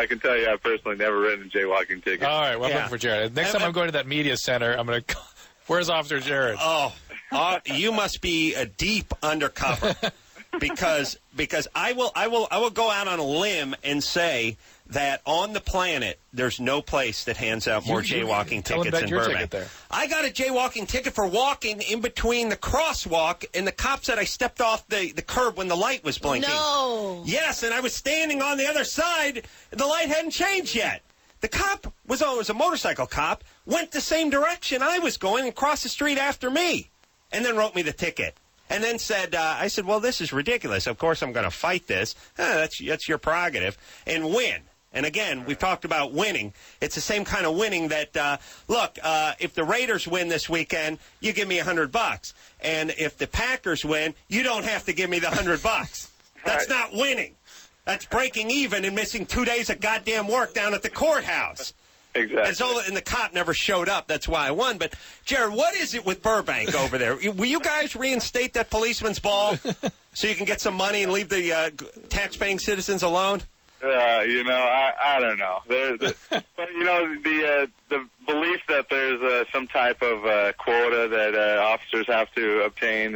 can tell you, I've personally never written a jaywalking ticket. All right, well, I'm looking for Jared. Next time I'm going to that media center, I'm going to call. Where's Officer Jared? You must be a deep undercover because I will go out on a limb and say that on the planet there's no place that hands out more jaywalking tickets in Burbank. I got a jaywalking ticket for walking in between the crosswalk, and the cop said I stepped off the curb when the light was blinking. No. Yes, and I was standing on the other side, and the light hadn't changed yet. The cop was a motorcycle cop, went the same direction I was going and crossed the street after me, and then wrote me the ticket. And then said, I said, well, this is ridiculous. Of course I'm going to fight this. That's your prerogative. And win. And again, we've talked about winning. It's the same kind of winning that, look, if the Raiders win this weekend, you give me $100. And if the Packers win, you don't have to give me the $100. That's not winning. That's breaking even and missing 2 days of goddamn work down at the courthouse. Exactly. And the cop never showed up. That's why I won. But, Jared, what is it with Burbank over there? Will you guys reinstate that policeman's ball so you can get some money and leave the tax-paying citizens alone? I don't know. But the belief that there's some type of quota that officers have to obtain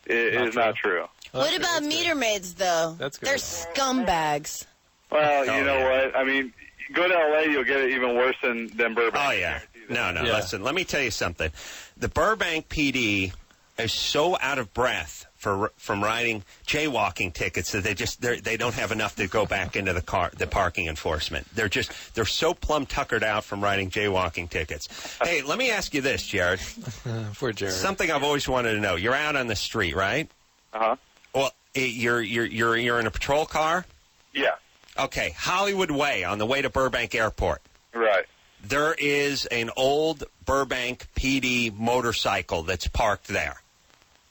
is not true. What about meter maids, though? That's good. They're scumbags. Well, you know what? I mean, go to L.A., you'll get it even worse than Burbank. Oh, yeah. No. Listen, let me tell you something. The Burbank PD is so out of breath from writing jaywalking tickets that they don't have enough to go back into the parking enforcement. They're so plumb tuckered out from writing jaywalking tickets. Hey, let me ask you this, Jared. For Jared. Something I've always wanted to know. You're out on the street, right? Uh-huh. Well, you're in a patrol car? Yeah. Okay, Hollywood Way on the way to Burbank Airport. Right. There is an old Burbank PD motorcycle that's parked there.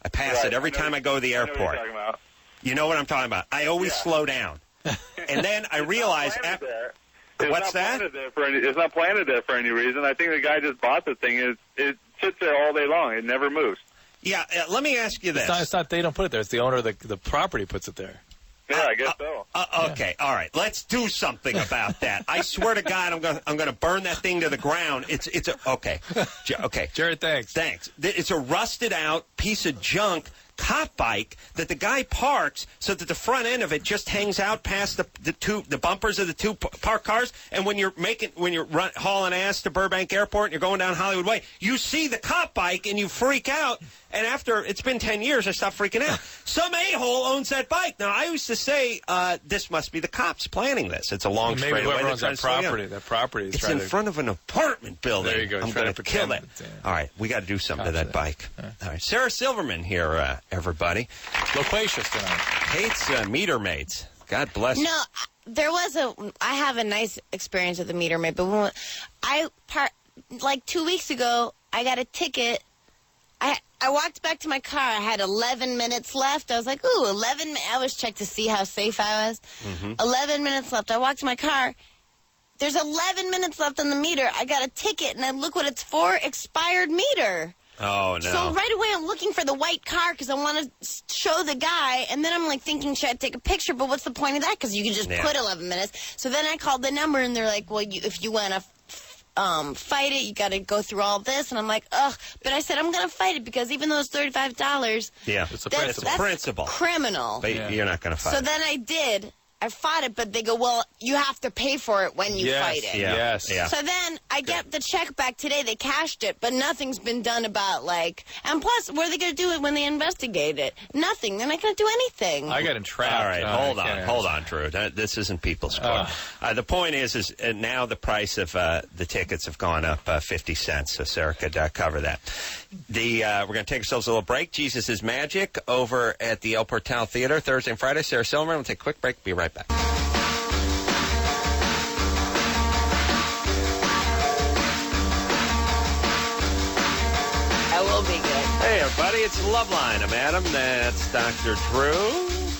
I pass it every time I go to the airport. You know what I'm talking about. I always slow down. And then I realize... What's that? It's not planted there for any reason. I think the guy just bought the thing. It sits there all day long. It never moves. Yeah, let me ask you this. It's not. They don't put it there. It's the owner of the property puts it there. Yeah, I guess so. Okay, all right. Let's do something about that. I swear to God, I'm going to burn that thing to the ground. Okay. Okay. Jared, thanks. It's a rusted out piece of junk cop bike that the guy parks so that the front end of it just hangs out past the bumpers of the two parked cars. And when you're hauling ass to Burbank Airport and you're going down Hollywood Way, you see the cop bike and you freak out. And after it's been 10 years, I stopped freaking out. Some a-hole owns that bike. Now, I used to say this must be the cops planning this. It's a long Maybe straightaway. whoever owns that property. It's in front of an apartment building. There you go. I'm going to kill that. All right, we got to do something to that bike. All right, Sarah Silverman here, everybody. Loquacious tonight. Hates meter maids. God bless. No, I have a nice experience with the meter maid, but like 2 weeks ago, I got a ticket. I walked back to my car. I had 11 minutes left. I was like, ooh, 11 minutes. I always check to see how safe I was. 11 minutes left. I walked to my car. There's 11 minutes left on the meter. I got a ticket, and I look what it's for, expired meter. Oh, no. So right away I'm looking for the white car because I want to show the guy. And then I'm like thinking, should I take a picture? But what's the point of that? Because you can just put 11 minutes. So then I called the number, and they're like, well, if you want to fight it, you got to go through all this. And I'm like, ugh. But I said, I'm going to fight it because even though it's $35, yeah, it's a principle. Criminal. But you're not going to fight it. So then I did. I fought it, but they go, well, you have to pay for it when you fight it. Yeah. So then I get the check back today. They cashed it, but nothing's been done about, and plus, what are they going to do it when they investigate it? Nothing. They're not going to do anything. I got entrapped. All right, hold on, Drew. This isn't people's court. The point is now the price of the tickets have gone up 50 cents, so Sarah could cover that. We're going to take ourselves a little break. Jesus is Magic over at the El Portal Theater Thursday and Friday. Sarah Silverman. We'll take a quick break. Be right back. I will be good. Hey, everybody, it's Loveline. I'm Adam. That's Dr. Drew.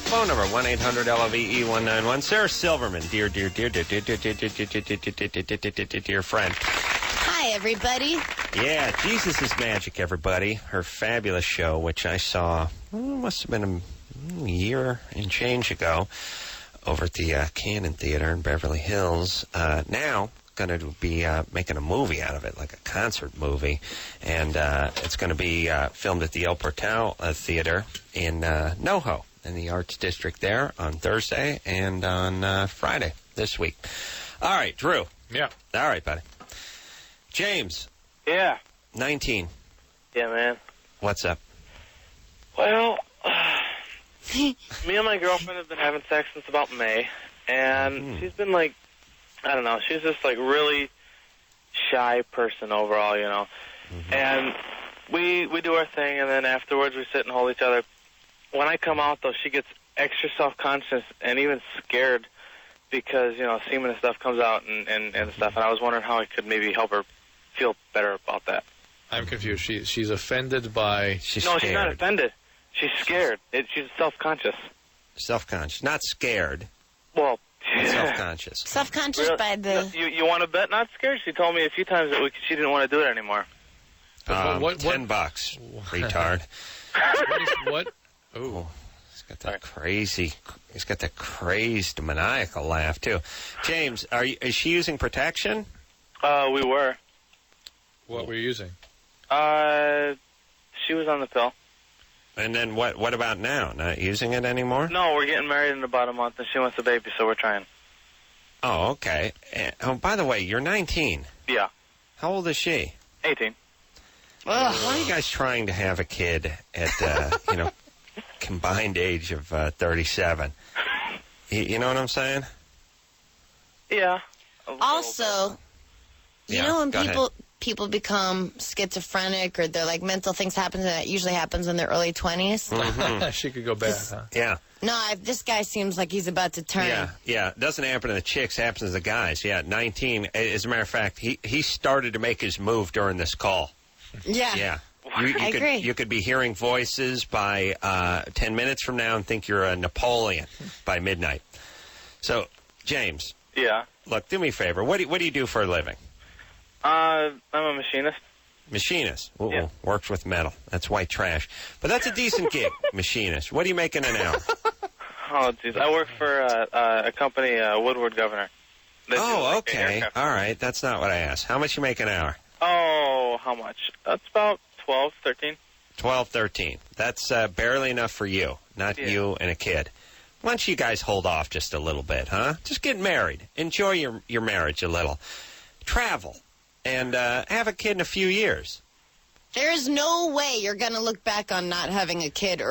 Phone number 1-800-LOVE-191. Sarah Silverman, dear friend. Hi, everybody. Yeah, Jesus is Magic, everybody. Her fabulous show, which I saw, must have been a year and change ago, over at the Cannon Theater in Beverly Hills. Now, going to be making a movie out of it, like a concert movie. And it's going to be filmed at the El Portal Theater in NoHo, in the Arts District there, on Thursday and on Friday this week. All right, Drew. Yeah. All right, buddy. James. Yeah. 19. Yeah, man. What's up? Well, me and my girlfriend have been having sex since about May, and she's been I don't know, she's just really shy person overall, you know. And we do our thing, and then afterwards we sit and hold each other. When I come out, though, she gets extra self-conscious and even scared because, semen and stuff comes out and stuff, and I was wondering how I could maybe help her feel better about that. I'm confused. She's offended by... No, she's not offended. She's scared. She's self-conscious. Self-conscious. Not scared. Well... Self-conscious. Self-conscious by the... You want to bet not scared? She told me a few times that she didn't want to do it anymore. $10, retard. What? Oh, he's got that crazy. He's got that crazed maniacal laugh too. James, is she using protection? We were. What were you using? She was on the pill. And then what about now? Not using it anymore? No, we're getting married in about a month, and she wants a baby, so we're trying. Oh, okay. By the way, you're 19. Yeah. How old is she? 18. Why are you guys trying to have a kid at, combined age of 37? You know what I'm saying? Yeah. Also, you know when people become schizophrenic or they're mental things happen, that usually happens in their early 20s. Mm-hmm. She could go bad, huh? Yeah. No, this guy seems like he's about to turn. Yeah. It doesn't happen to the chicks, happens to the guys. Yeah, 19. As a matter of fact, he started to make his move during this call. Yeah. I agree. You could be hearing voices by 10 minutes from now and think you're a Napoleon by midnight. So, James. Yeah. Look, do me a favor. What do you do for a living? I'm a machinist. Machinist. Ooh, yeah. Works with metal. That's white trash. But that's a decent gig, machinist. What are you making an hour? Oh, jeez. I work for a company, Woodward Governor. Okay. All right. That's not what I asked. How much you make an hour? Oh, how much? That's about 12, 13. 12, 13. That's barely enough for you, not you and a kid. Why don't you guys hold off just a little bit, huh? Just get married. Enjoy your marriage a little. Travel. And have a kid in a few years. There's no way you're going to look back on not having a kid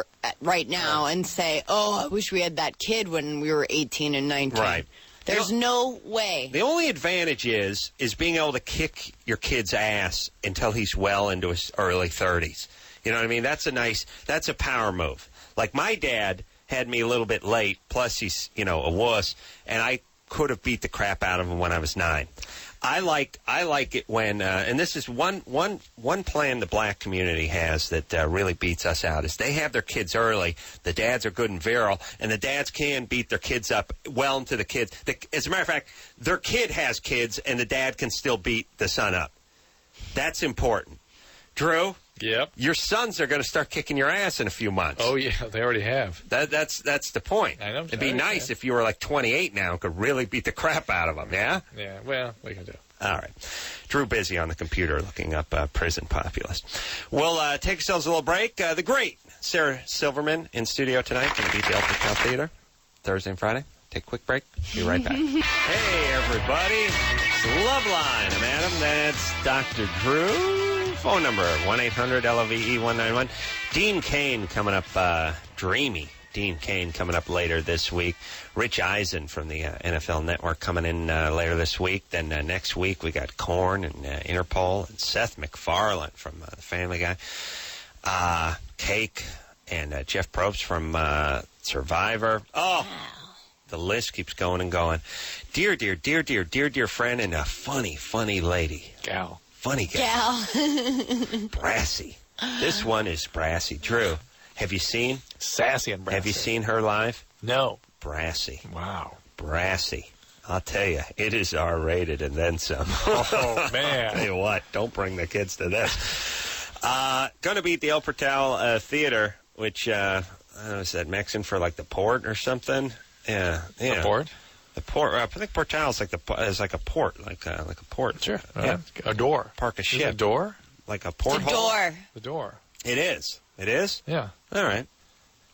right now and say, oh, I wish we had that kid when we were 18 and 19. Right. There's no way. The only advantage is being able to kick your kid's ass until he's well into his early 30s. You know what I mean? That's a power move. Like my dad had me a little bit late, plus he's, a wuss, and I could have beat the crap out of him when I was 9. I like it when, and this is one plan the black community has that really beats us out, is they have their kids early. The dads are good and virile, and the dads can beat their kids up well into the kids. As a matter of fact, their kid has kids, and the dad can still beat the son up. That's important. Drew? Yep. Your sons are going to start kicking your ass in a few months. Oh, yeah, they already have. That's the point. I know. It'd be nice if you were like 28 now and could really beat the crap out of them, yeah? Yeah, well, what can do? All right. Drew busy on the computer looking up prison populace. We'll take ourselves a little break. The great Sarah Silverman in studio tonight. Going to be at the Alfred Town Theater Thursday and Friday. Take a quick break. Be right back. Hey, everybody. It's Loveline. I'm Adam. That's Dr. Drew. Phone number, 1-800-LOVE-191. Dean Cain coming up, Dreamy. Dean Cain coming up later this week. Rich Eisen from the NFL Network coming in later this week. Then next week we got Korn and Interpol and Seth MacFarlane from The Family Guy. Cake and Jeff Probst from Survivor. Oh, the list keeps going and going. Dear friend and a funny lady. Gal. Funny gal. Brassy. This one is brassy. Drew, have you seen? Sassy and brassy. Have you seen her live? No. Brassy. Wow. Brassy. I'll tell you, it is R-rated and then some. Oh, man. I'll tell you what, don't bring the kids to this. Going to be at the El Portal Theater, which, I don't know, is that Mexican for like the port or something? Yeah. The port? The port. I think Portal is like a port, like a port. Sure. Yeah. A door. Park a Is ship. it a door? Like a porthole. The door. It is. It is? Yeah. All right.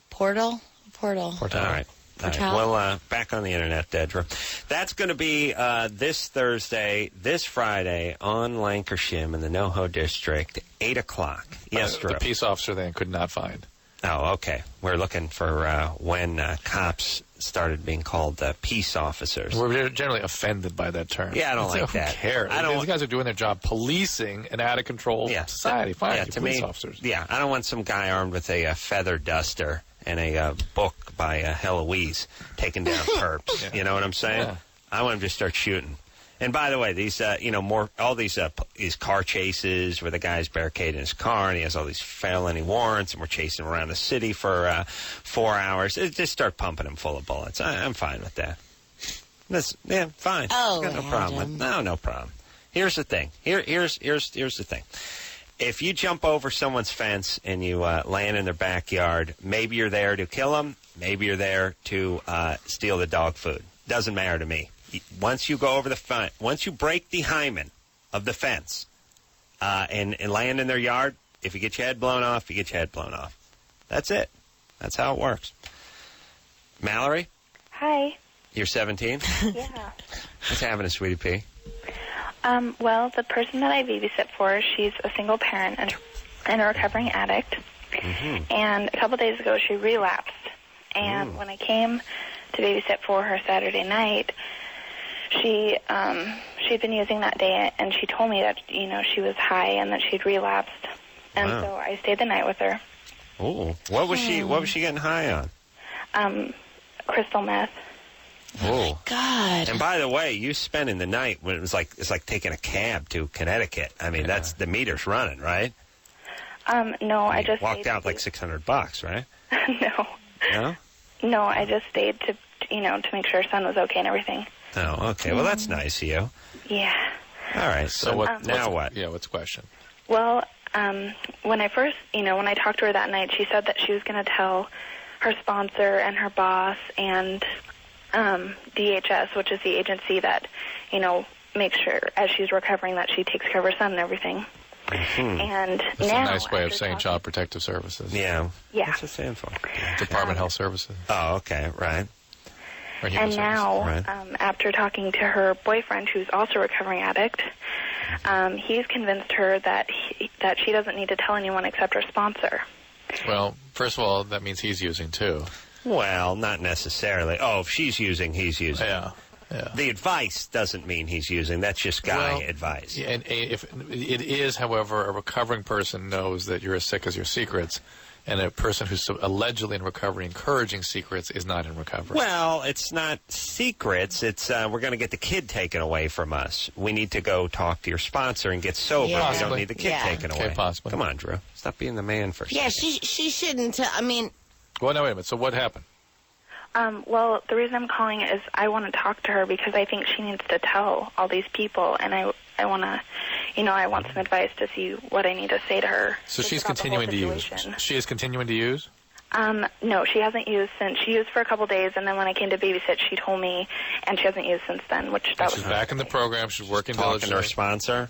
Portal. All right. Well, back on the internet, Drew. That's going to be this Thursday, this Friday on Lancashire in the NoHo District, 8 o'clock. Yes, Drew. The peace officer they could not find. Oh, okay. We're looking for when cops started being called peace officers. We're generally offended by that term. Yeah, I don't like that. Who cares? These guys are doing their job policing an out-of-control society. Fine, police officers. Yeah, I don't want some guy armed with a feather duster and a book by Heloise taking down perps. Yeah. You know what I'm saying? Yeah. I want him to start shooting. And by the way, these these car chases where the guy's barricaded in his car and he has all these felony warrants and we're chasing him around the city for 4 hours. Just start pumping him full of bullets. I'm fine with that. Fine. Oh, got no problem with no problem. Here's the thing. Here's the thing. If you jump over someone's fence and you land in their backyard, maybe you're there to kill them. Maybe you're there to steal the dog food. Doesn't matter to me. Once you go over the fence, once you break the hymen of the fence and land in their yard, if you get your head blown off, you get your head blown off. That's it. That's how it works. Mallory? Hi. You're 17? Yeah. What's happening, sweetie pea? Well, the person that I babysit for, she's a single parent and a recovering addict. Mm-hmm. And a couple days ago, she relapsed. And when I came to babysit for her Saturday night, she'd been using that day, and she told me that, she was high and that she'd relapsed. And so I stayed the night with her. Oh, what was she getting high on? Crystal meth. Oh God! And by the way, you spending the night when it's like taking a cab to Connecticut. I mean, that's the meter's running, right? No, I just walked out like $600, right? No. No, I just stayed to make sure her son was okay and everything. Oh, okay. Well, that's nice of you. Yeah. All right. So what? What? Yeah. What's the question? Well, when I first, when I talked to her that night, she said that she was going to tell her sponsor and her boss and DHS, which is the agency that, makes sure as she's recovering that she takes care of her son and everything. And That's now, a nice way of after saying talking- Child Protective Services. Yeah. Yeah. What's it stand for? Department of Health Services. Oh, okay, right. Or Human And now, Right. after talking to her boyfriend, who's also a recovering addict, he's convinced her that she doesn't need to tell anyone except her sponsor. Well, first of all, that means he's using too. Well, not necessarily. Oh, if she's using, he's using. Yeah. Yeah. The advice doesn't mean he's using. That's just guy advice. And if it is, however, a recovering person knows that you're as sick as your secrets, and a person who's allegedly in recovery encouraging secrets is not in recovery. Well, it's not secrets. It's we're going to get the kid taken away from us. We need to go talk to your sponsor and get sober. Yeah. We don't need the kid Yeah. taken away. Okay, possibly. Come on, Drew. Stop being the man for a Yeah, second. she shouldn't. I mean, Well, no, wait a minute. So what happened? Well, the reason I'm calling is I want to talk to her because I think she needs to tell all these people, and I want to, I want some advice to see what I need to say to her. So just she's about the whole continuing to use. situation. She is continuing to use? No, she hasn't used since. She used for a couple days, and then when I came to babysit, she told me, and she hasn't used since then, which that She's was... back in the program. She's working Talking to diligently. her sponsor?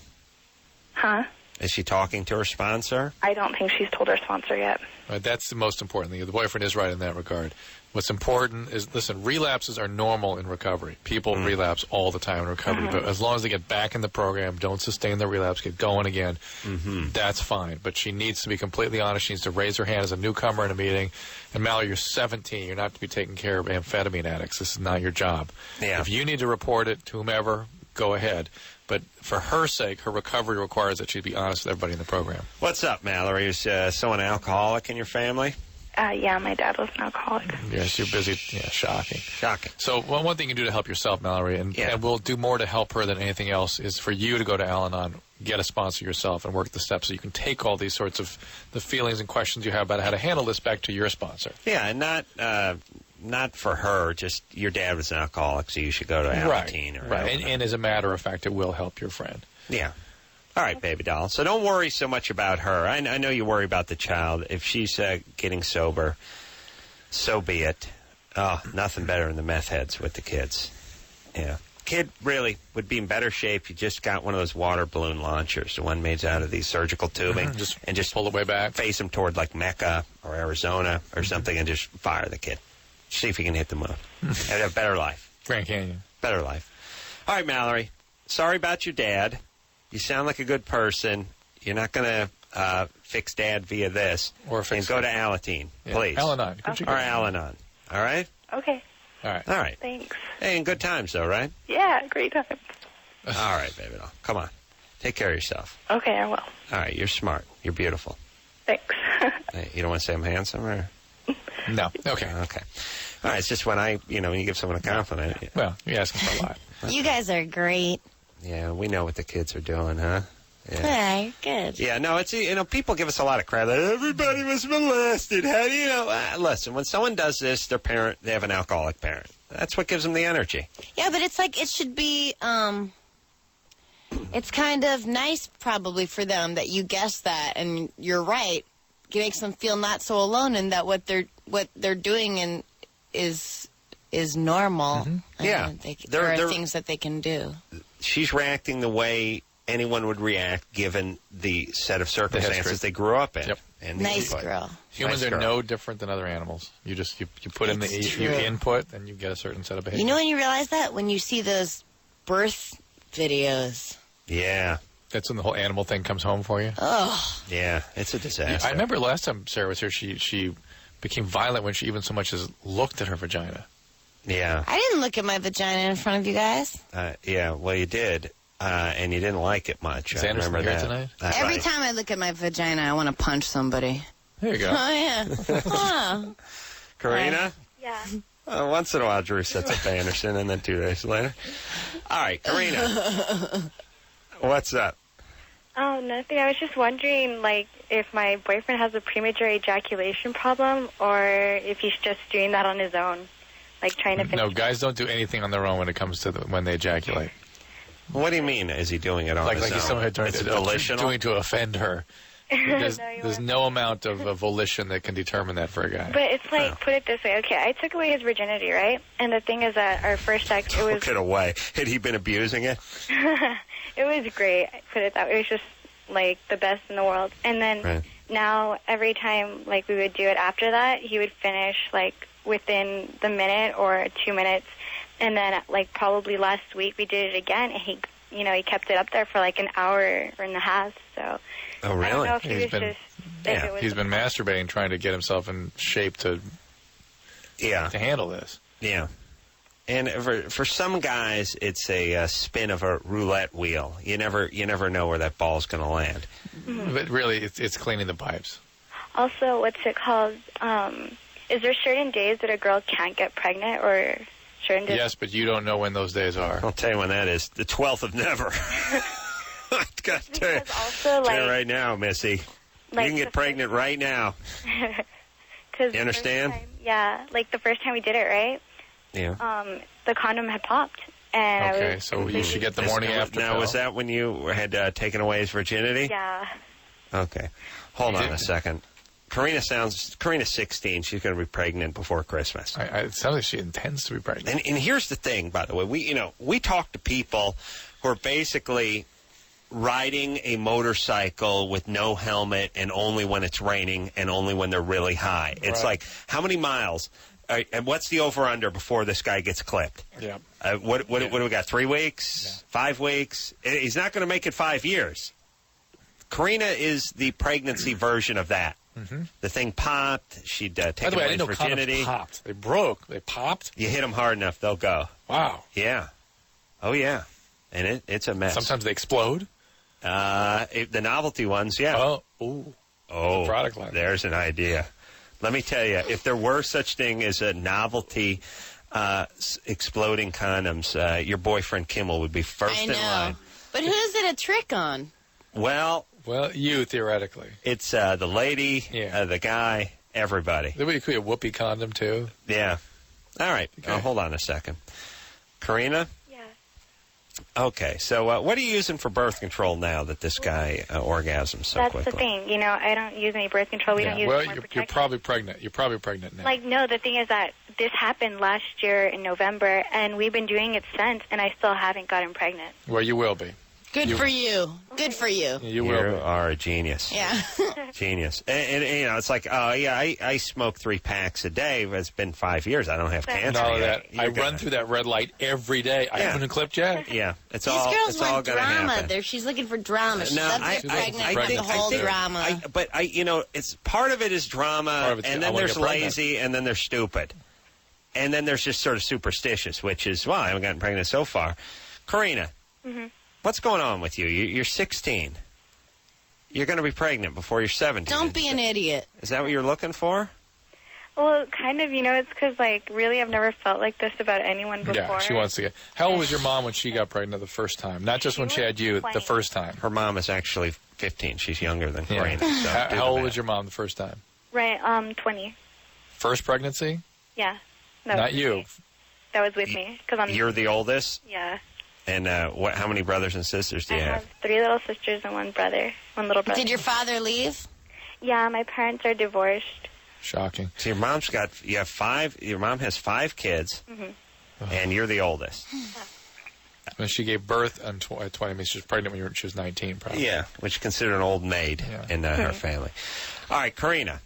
Huh? Is she talking to her sponsor? I don't think she's told her sponsor yet. Right, that's the most important thing. The boyfriend is right in that regard. What's important is, listen, relapses are normal in recovery. People relapse all the time in recovery. But as long as they get back in the program, don't sustain the relapse, get going again, that's fine. But she needs to be completely honest. She needs to raise her hand as a newcomer in a meeting. And Mallory, you're 17. You're not to be taking care of amphetamine addicts. This is not your job. Yeah. If you need to report it to whomever, go ahead. But for her sake, her recovery requires that she be honest with everybody in the program. What's up, Mallory? Is someone alcoholic in your family? Yeah, my dad was an alcoholic. Yes, you're busy. Yeah, shocking. Shocking. So one thing you can do to help yourself, Mallory, and we'll do more to help her than anything else, is for you to go to Al-Anon, get a sponsor yourself, and work the steps so you can take all these sorts of the feelings and questions you have about how to handle this back to your sponsor. Yeah, and not for her. Just your dad was an alcoholic, so you should go to Alateen. Right. And as a matter of fact, it will help your friend. Yeah. All right, baby doll. So don't worry so much about her. I know you worry about the child. If she's getting sober, so be it. Oh, nothing better than the meth heads with the kids. Yeah. Kid really would be in better shape if you just got one of those water balloon launchers, the one made out of the surgical tubing, and just pull it way back, face him toward like Mecca or Arizona or something, and just fire the kid. See if he can hit the moon. And have a better life. Grand Canyon. Better life. All right, Mallory. Sorry about your dad. You sound like a good person. You're not going to fix Dad via this. Or fix and go to Alateen, please. Al-Anon. Okay. Or Al-Anon. All right? Okay. All right. All right. Thanks. Hey, and good times, though, right? Yeah, great time. All right, baby doll. Come on. Take care of yourself. Okay, I will. All right, you're smart. You're beautiful. Thanks. Hey, you don't want to say I'm handsome, or? No. Okay. Okay. All right, it's just when when you give someone a compliment. Well, you're asking for a lot. you guys are great. Yeah, we know what the kids are doing, huh? Yeah. Hey, good. Yeah, no, it's, people give us a lot of crap. Like, everybody was molested. How do you know? Listen, when someone does this, their parent, they have an alcoholic parent. That's what gives them the energy. Yeah, but it's like it should be, it's kind of nice probably for them that you guessed that, and you're right. It makes them feel not so alone in that what they're doing is normal. Mm-hmm. Yeah. There are things that they can do. She's reacting the way anyone would react given the set of circumstances they grew up in. Yep. And Nice input. girl. Humans Nice are girl. no different than other animals. You just you put in It's you true. input, and you get a certain set of behavior. You know when you realize that? When you see those birth videos. Yeah. That's when the whole animal thing comes home for you. Oh. Yeah, it's a disaster. I remember last time Sarah was here, she became violent when she even so much as looked at her vagina. Yeah. I didn't look at my vagina in front of you guys. Yeah, well, you did, and you didn't like it much. Is I Anderson remember here that. tonight? That's Every right. time I look at my vagina, I want to punch somebody. There you go. Oh, yeah. Huh. Karina? Yeah. Once in a while, Drew sets up Anderson, and then 2 days later. All right, Karina. What's up? Oh, nothing. I was just wondering, if my boyfriend has a premature ejaculation problem, or if he's just doing that on his own, trying to finish. No, guys don't do anything on their own when it comes to when they ejaculate. What do you mean? Is he doing it on Like his he's own? somehow doing It's it volitional? doing to offend her. There's, No, you there's won't. no amount of volition that can determine that for a guy. But it's put it this way. Okay, I took away his virginity, right? And the thing is that our first sex, Took it away. Had he been abusing it? it was great. I put it that way. It was just like the best in the world. And then now every time like we would do it after that, he would finish like within the minute or 2 minutes. And then like probably last week we did it again, and he kept it up there for like an hour and a half. So Oh, really? I don't know if he was just He's been masturbating, trying to get himself in shape to handle this. Yeah. And for some guys, it's a spin of a roulette wheel. You never know where that ball's going to land. Mm-hmm. But really, it's cleaning the pipes. Also, what's it called? Is there certain days that a girl can't get pregnant, or certain days? Yes, but you don't know when those days are. I'll tell you when that is. The 12th of never. I got to tell you. Also, like, right now, Missy. like you can get pregnant right now. You understand? Like the first time we did it, right? Yeah. The condom had popped, and Okay, so you should get the morning after Now, pill. was that when you had taken away his virginity? Yeah. Okay. Hold on a second. Karina's 16. She's going to be pregnant before Christmas. It sounds like she intends to be pregnant. And here's the thing, by the way. We talk to people who are basically riding a motorcycle with no helmet and only when it's raining and only when they're really high. It's like, how many miles? And what's the over-under before this guy gets clipped? Yeah. What do we got, 3 weeks? 5 weeks? He's not going to make it 5 years. Karina is the pregnancy version of that. Mm-hmm. The thing popped. She'd take away his virginity. Condoms popped. They broke. They popped. You hit them hard enough, they'll go. Wow. Yeah. Oh, yeah. And it's a mess. Sometimes they explode. The novelty ones, yeah. Oh. Ooh. Oh. The product line. There's an idea. Let me tell you, if there were such thing as a novelty exploding condoms, your boyfriend Kimmel would be first in line. But who's it a trick on? Well, you, theoretically. It's the lady, the guy, everybody. There could be a whoopee condom, too. Yeah. All right. Okay. Hold on a second. Karina? Yeah. Okay. So what are you using for birth control now that this guy orgasms so quickly? That's the thing. I don't use any birth control. We don't use more you're protection. probably pregnant. You're probably pregnant now. Like, no, the thing is that this happened last year in November, and we've been doing it since, and I still haven't gotten pregnant. Well, you will be. Good for you. Good for you. You are a genius. Yeah. Genius. And it's like, I smoke 3 packs a day. It's been 5 years. I don't have cancer yet. I run through that red light every day. I haven't clipped yet. Yeah. It's These all girls want going to drama. happen. She's looking for drama. She's No, pregnant for the whole drama. But it's part of it is drama, and then there's lazy, and then there's stupid. And then there's just sort of superstitious, which is, I haven't gotten pregnant so far. Karina. Mm-hmm. What's going on with you? You're 16. You're going to be pregnant before you're 17. Don't be an idiot. Is that what you're looking for? Well, kind of, it's because, really I've never felt like this about anyone before. Yeah, she wants to get... How old was your mom when she got pregnant the first time? Not just when she had you, 20. the first time. Her mom is actually 15. She's younger than Karina. So how old was your mom the first time? Right, 20. First pregnancy? Yeah. Not you. Me. That was with me. You're the oldest? Yeah. And how many brothers and sisters do you I have? have 3 little sisters and 1 little brother. Did your father leave? Yeah, my parents are divorced. Shocking. So your mom has 5 kids, and you're the oldest. When she gave birth at 20, I mean, she was pregnant when she was 19, probably. Yeah, which is considered an old maid in her family. All right, Karina,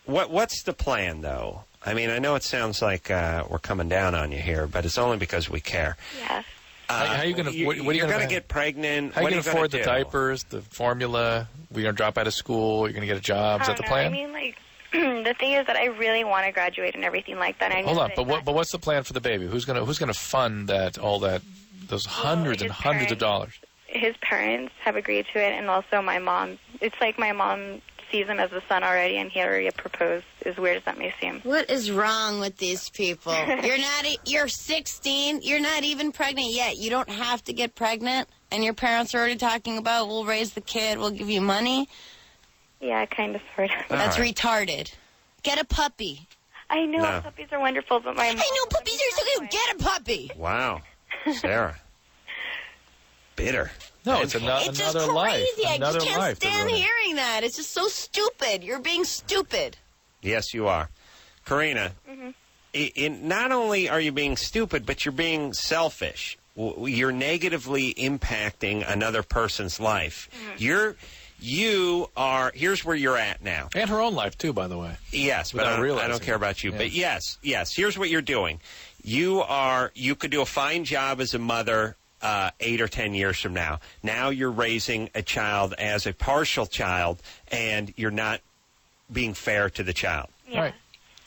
what's the plan, though? I mean, I know it sounds like we're coming down on you here, but it's only because we care. Yeah. How are you going to... You're going to get pregnant. How are you going to afford the do? diapers, the formula? We're going to drop out of school? You're going to get a job? Is that the plan? I mean, the thing is that I really want to graduate and everything like that. Hold on, but what's the plan for the baby? Who's going to fund those hundreds and hundreds of dollars? His parents have agreed to it, and also my mom. It's like my mom sees him as a son already, and he already proposed, as weird as that may seem. What is wrong with these people? You're 16. You're not even pregnant yet. You don't have to get pregnant, and your parents are already talking about, we'll raise the kid, we'll give you money. Yeah, kind of, sort of. That's retarded. Get a puppy. I know, puppies are wonderful, but I know puppies are so good. Get a puppy. Wow. Sarah. Bitter. No, it's another just life. Crazy. I Another just can't life. stand hearing that. It's just so stupid. You're being stupid. Yes, you are. Karina, not only are you being stupid, but you're being selfish. you're negatively impacting another person's life. You are, here's where you're at now. And her own life, too, by the way. Yes, but I don't care about you. Yeah. But yes, here's what you're doing. You could do a fine job as a mother 8 or 10 years from now. Now you're raising a child as a partial child, and you're not being fair to the child. Yeah. Right.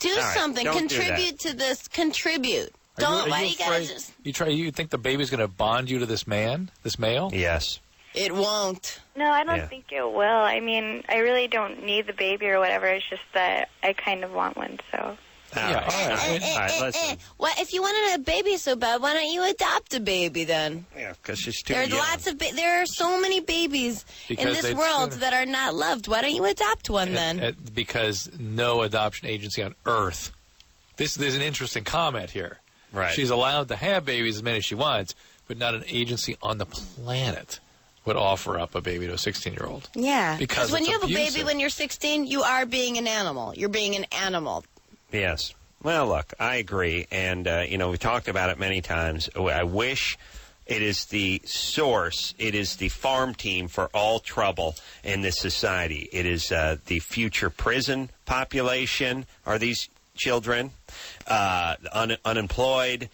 Do something. Contribute to this. Contribute. Why you gotta just... You think the baby's going to bond you to this male? Yes. It won't. No, I don't think it will. I mean, I really don't need the baby or whatever. It's just that I kind of want one, so... All right, listen. Well, if you wanted a baby so bad, why don't you adopt a baby then? Yeah, because she's too young. There are so many babies in this world that are not loved. Why don't you adopt one then? Because no adoption agency on Earth. There's an interesting comment here. Right. She's allowed to have babies as many as she wants, but not an agency on the planet would offer up a baby to a 16-year-old. Yeah. Because when you have abusive. a baby when you're 16, you are being an animal. You're being an animal. Yes. Well, look, I agree. And, we talked about it many times. I wish it is the source. It is the farm team for all trouble in this society. It is the future prison population are these children, unemployed,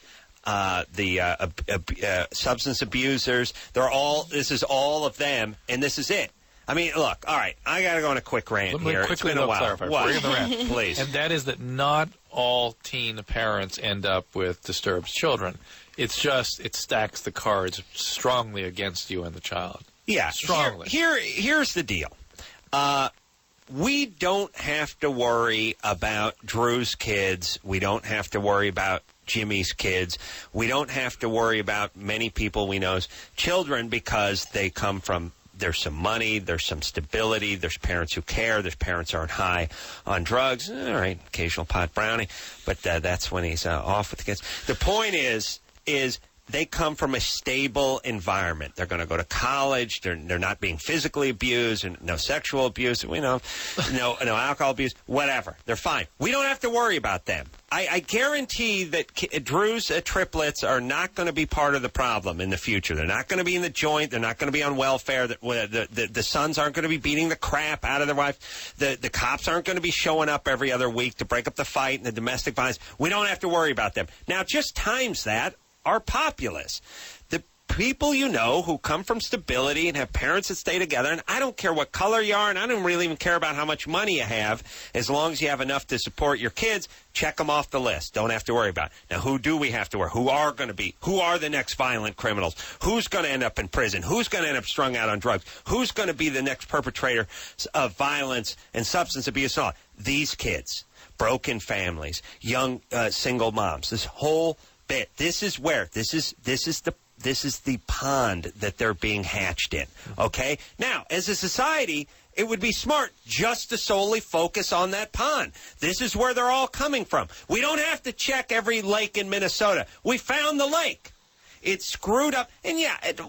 the substance abusers. This is all of them, and this is it. I mean, look, all right, I got to go on a quick rant here. Quickly, it's been a while. Clarify. What? Bring the rant. Please. And that is that not all teen parents end up with disturbed children. It's just it stacks the cards strongly against you and the child. Yeah. Strongly. Here's the deal. We don't have to worry about Drew's kids. We don't have to worry about Jimmy's kids. We don't have to worry about many people we know's children because they come from... There's some money, there's some stability, there's parents who care, there's parents who aren't high on drugs. All right, occasional pot brownie, but that's when he's off with the kids. The point is they come from a stable environment. They're going to go to college. They're not being physically abused, and no sexual abuse. No alcohol abuse. Whatever. They're fine. We don't have to worry about them. I guarantee that Drew's triplets are not going to be part of the problem in the future. They're not going to be in the joint. They're not going to be on welfare. The sons aren't going to be beating the crap out of their wife. The cops aren't going to be showing up every other week to break up the fight and the domestic violence. We don't have to worry about them. Now, just times that are populace. The people you know who come from stability and have parents that stay together, and I don't care what color you are, and I don't really even care about how much money you have, as long as you have enough to support your kids, check them off the list. Don't have to worry about it. Now, who do we have to worry? Who are the next violent criminals? Who's going to end up in prison? Who's going to end up strung out on drugs? Who's going to be the next perpetrator of violence and substance abuse and all? These kids, broken families, young single moms, this whole bit. This is the pond that they're being hatched in. Okay? Now, as a society, it would be smart just to solely focus on that pond. This is where they're all coming from. We don't have to check every lake in Minnesota. We found the lake. It's screwed up. And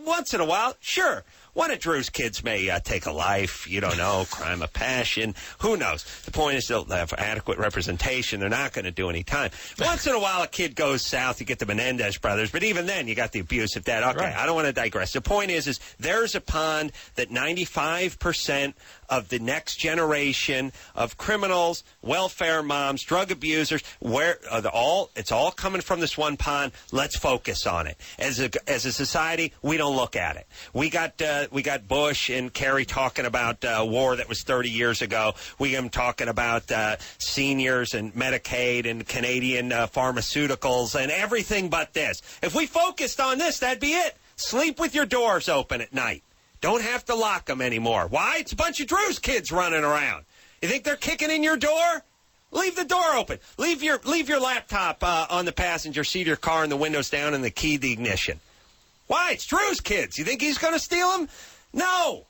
once in a while, sure, one of Drew's kids may take a life. You don't know, crime of passion. Who knows? The point is they'll have adequate representation. They're not going to do any time. Once in a while, a kid goes south. You get the Menendez brothers. But even then, you got the abusive dad. Okay, right. I don't want to digress. The point is there's a pond that 95% of the next generation of criminals, welfare moms, drug abusers, it's all coming from this one pond. Let's focus on it. As a society, we don't look at it. We got Bush and Kerry talking about war that was 30 years ago. We got them talking about seniors and Medicaid and Canadian pharmaceuticals and everything but this. If we focused on this, that'd be it. Sleep with your doors open at night. Don't have to lock them anymore. Why? It's a bunch of Drew's kids running around. You think they're kicking in your door? Leave the door open. Leave your laptop on the passenger seat of your car and the windows down and the key to the ignition. Why? It's Drew's kids. You think he's going to steal them? No.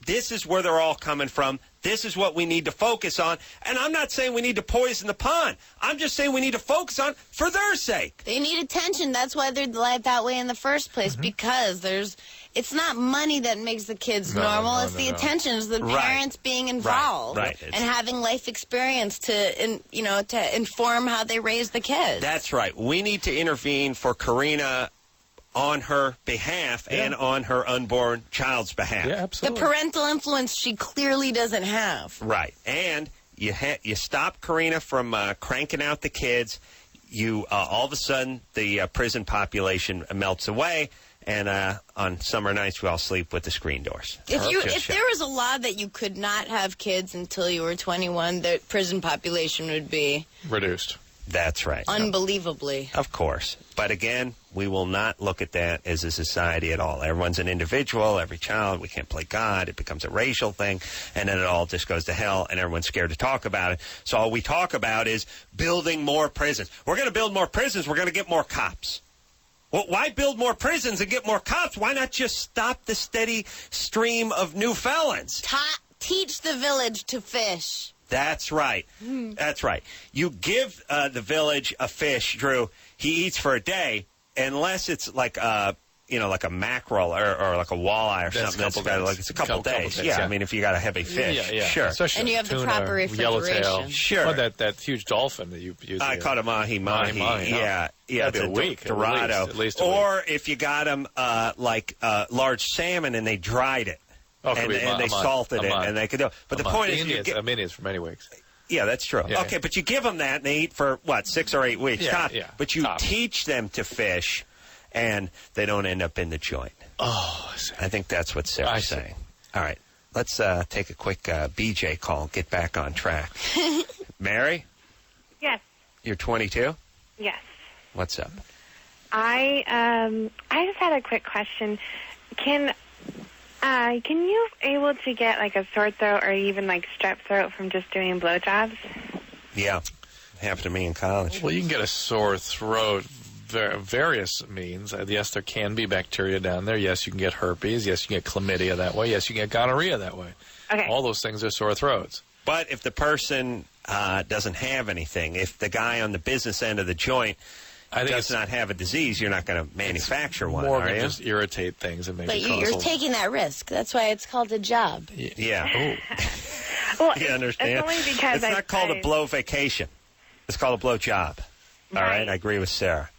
This is where they're all coming from. This is what we need to focus on. And I'm not saying we need to poison the pond. I'm just saying we need to focus on for their sake. They need attention. That's why they're that way in the first place, because it's not money that makes the kids normal. It's the attention. It's the parents being involved and having life experience to inform how they raise the kids. That's right. We need to intervene for Karina on her behalf and on her unborn child's behalf. Yeah, The absolutely. parental influence she clearly doesn't have. Right. And you stop Karina from cranking out the kids. You all of a sudden, the prison population melts away. And on summer nights, we all sleep with the screen doors. If there was a law that you could not have kids until you were 21, the prison population would be reduced. That's right. Unbelievably. Of course. But again, we will not look at that as a society at all. Everyone's an individual, every child. We can't play God. It becomes a racial thing. And then it all just goes to hell, and everyone's scared to talk about it. So all we talk about is building more prisons. We're going to build more prisons. We're going to get more cops. Well, why build more prisons and get more cops? Why not just stop the steady stream of new felons? Teach the village to fish. That's right. That's right. You give the village a fish, Drew. He eats for a day, unless it's like like a mackerel or like a walleye or something. It's a couple days. Yeah, I mean, if you got a heavy fish, sure. Especially and you have the proper refrigeration. Yellowtail. Sure. Or that huge dolphin that you use. I caught a mahi-mahi. Yeah. That'd be a week. Dorado. At least a week. Or if you got them large salmon and they dried it. And they salted it, and they could do it. But the point is, Indians for many weeks. Yeah, that's true. Yeah, okay, but you give them that, and they eat for, 6 or 8 weeks. Yeah, But you teach them to fish, and they don't end up in the joint. Oh, I think that's what Sarah's saying. All right, let's take a quick BJ call, get back on track. Mary? Yes. You're 22? Yes. What's up? I just had a quick question. Can you able to get like a sore throat or even like strep throat from just doing blowjobs? Yeah, happened to me in college. Well, you can get a sore throat various means. Yes, there can be bacteria down there. Yes, you can get herpes. Yes, you can get chlamydia that way. Yes, you can get gonorrhea that way. Okay. All those things are sore throats. But if the person doesn't have anything, if the guy on the business end of the joint does not have a disease, you're not going to manufacture one, more are than you? just irritate things and maybe But you're taking that risk. That's why it's called a job. Yeah. Well, You understand? It's only because it's not called a blow vacation. It's called a blow job. All right? I agree with Sarah.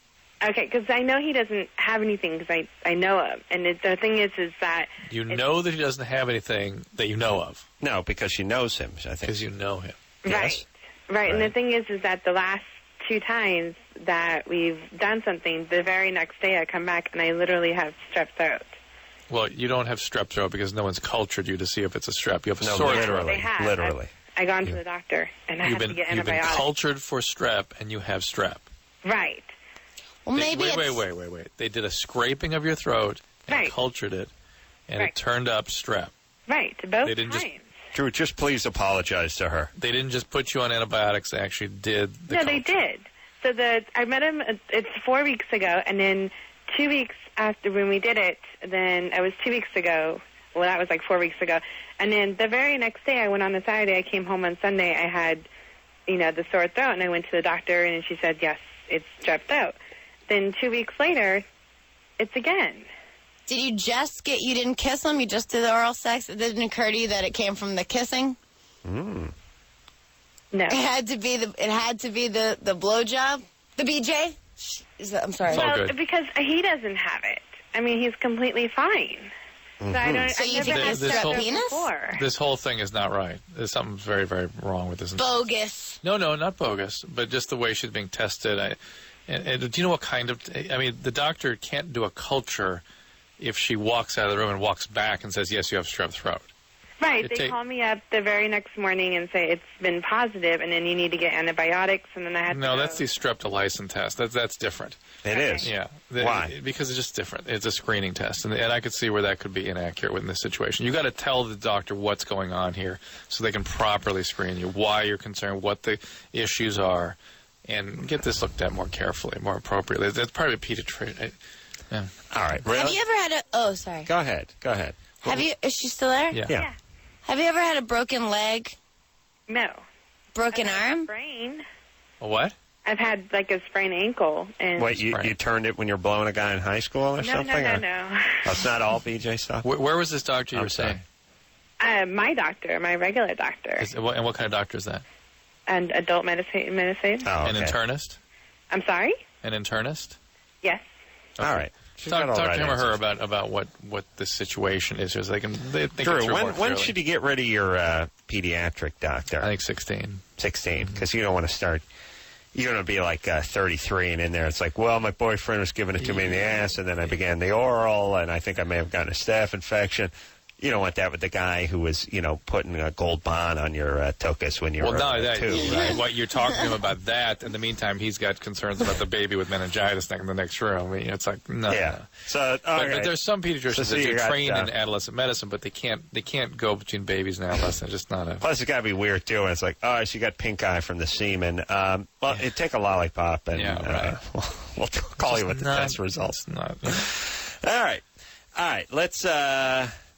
Okay, because I know he doesn't have anything because I know him. And the thing is that... You know that he doesn't have anything that you know of. No, because she knows him, I think. Because you know him. Right. Right. And the thing is that the last 2 times that we've done something, the very next day I come back and I literally have strep throat. Well, you don't have strep throat because no one's cultured you to see if it's a strep. You have a sore throat. They have. Literally. I gone to the doctor and I had to get You've been antibiotics. cultured for strep and you have strep. Right. Well, maybe Wait. They did a scraping of your throat and cultured it, and it turned up strep. Right. Both They didn't times. Drew, just please apologize to her. They didn't just put you on antibiotics. They actually did the No, culture. they did. So I met him, it's 4 weeks ago, and then 2 weeks after when we did it, then it was 2 weeks ago. Well, that was like 4 weeks ago. And then the very next day, I went on a Saturday, I came home on Sunday, I had, the sore throat, and I went to the doctor, and she said, yes, it's strep throat. Then 2 weeks later, it's again. Did you you didn't kiss him? You just did the oral sex? It didn't occur to you that it came from the kissing? No. It had to be the blowjob? The BJ? I'm sorry. Well, because he doesn't have it. I mean, he's completely fine. So I don't. So you I've never think had it's strep throat penis? before. This whole thing is not right. There's something very, very wrong with this. Bogus. No, not bogus, but just the way she's being tested. And do you know what kind of... I mean, the doctor can't do a culture if she walks out of the room and walks back and says, yes, you have strep throat. Right. They call me up the very next morning and say it's been positive, and then you need to get antibiotics, and then I have to No, that's the streptolysin test. That's different. It is? Yeah. Why? Because it's just different. It's a screening test, and I could see where that could be inaccurate in this situation. You got to tell the doctor what's going on here so they can properly screen you, why you're concerned, what the issues are, and get this looked at more carefully, more appropriately. That's probably a pediatrician. Yeah. All right. Really? Have you ever had oh, sorry. Go ahead. Is she still there? Yeah. Have you ever had a broken leg? No. Broken arm? Sprain. A what? I've had like a sprained ankle. And Wait, you turned it when you're blowing a guy in high school or something? No. Oh, it's not all BJ stuff? Where was this doctor you were saying? My doctor, my regular doctor. And what kind of doctor is that? And adult medicine. Oh, okay. An internist? I'm sorry? An internist? Yes. All right. Talk got all to right him or her answers. about what the situation is, so they can think it Drew, through more when clearly. should you get rid of your pediatric doctor? I think 16. 16, because you don't want to start. You don't want to be like 33 and in there. It's like, well, my boyfriend was giving it to me in the ass, and then I began the oral, and I think I may have gotten a staph infection. You don't want that with the guy who was, putting a gold bond on your tokus when you were that, 2, right? what you're talking to him about that. In the meantime, he's got concerns about the baby with meningitis in the next room. I mean, it's like, no. Yeah. So, But there's some pediatricians that do train got, in adolescent medicine, but they can't go between babies and adolescents. It's just not a. Plus, it's got to be weird, too. And it's like, oh, she got pink eye from the semen. It'd take a lollipop, and we'll call you with the test results. Not, All right. Let's...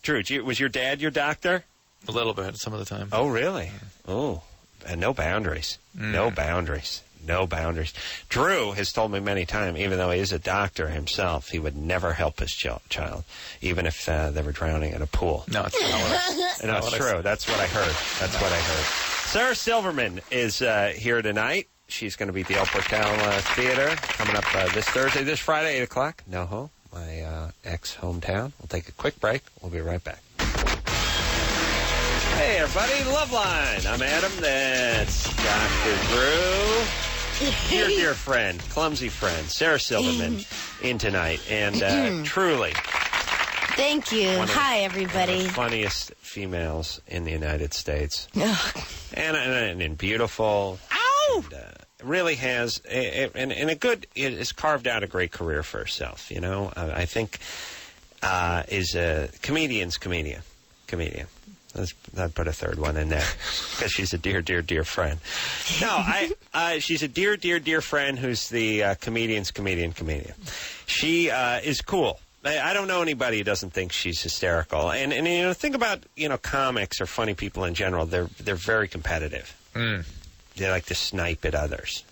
Drew, was your dad your doctor? A little bit, some of the time. Oh, really? Oh, and no boundaries. No boundaries. No boundaries. Drew has told me many times, even though he is a doctor himself, he would never help his child, even if they were drowning in a pool. No, it's not. No, it's true. That's what I heard. Sarah Silverman is here tonight. She's going to be at the El Portal Theater coming up this Thursday, this Friday, 8 o'clock. NoHo. My ex-hometown. We'll take a quick break. We'll be right back. Hey, everybody. Loveline. I'm Adam. That's Dr. Drew. Dear friend, clumsy friend, Sarah Silverman in tonight. And truly... Thank you. Hi, everybody. One of the funniest females in the United States. and beautiful. Ow! And, really has has carved out a great career for herself. I think is a comedian's comedian. I'd put a third one in there because she's a dear friend. No, she's a dear friend who's the comedian's comedian. She is cool. I don't know anybody who doesn't think she's hysterical. And think about comics or funny people in general. They're very competitive. They like to snipe at others.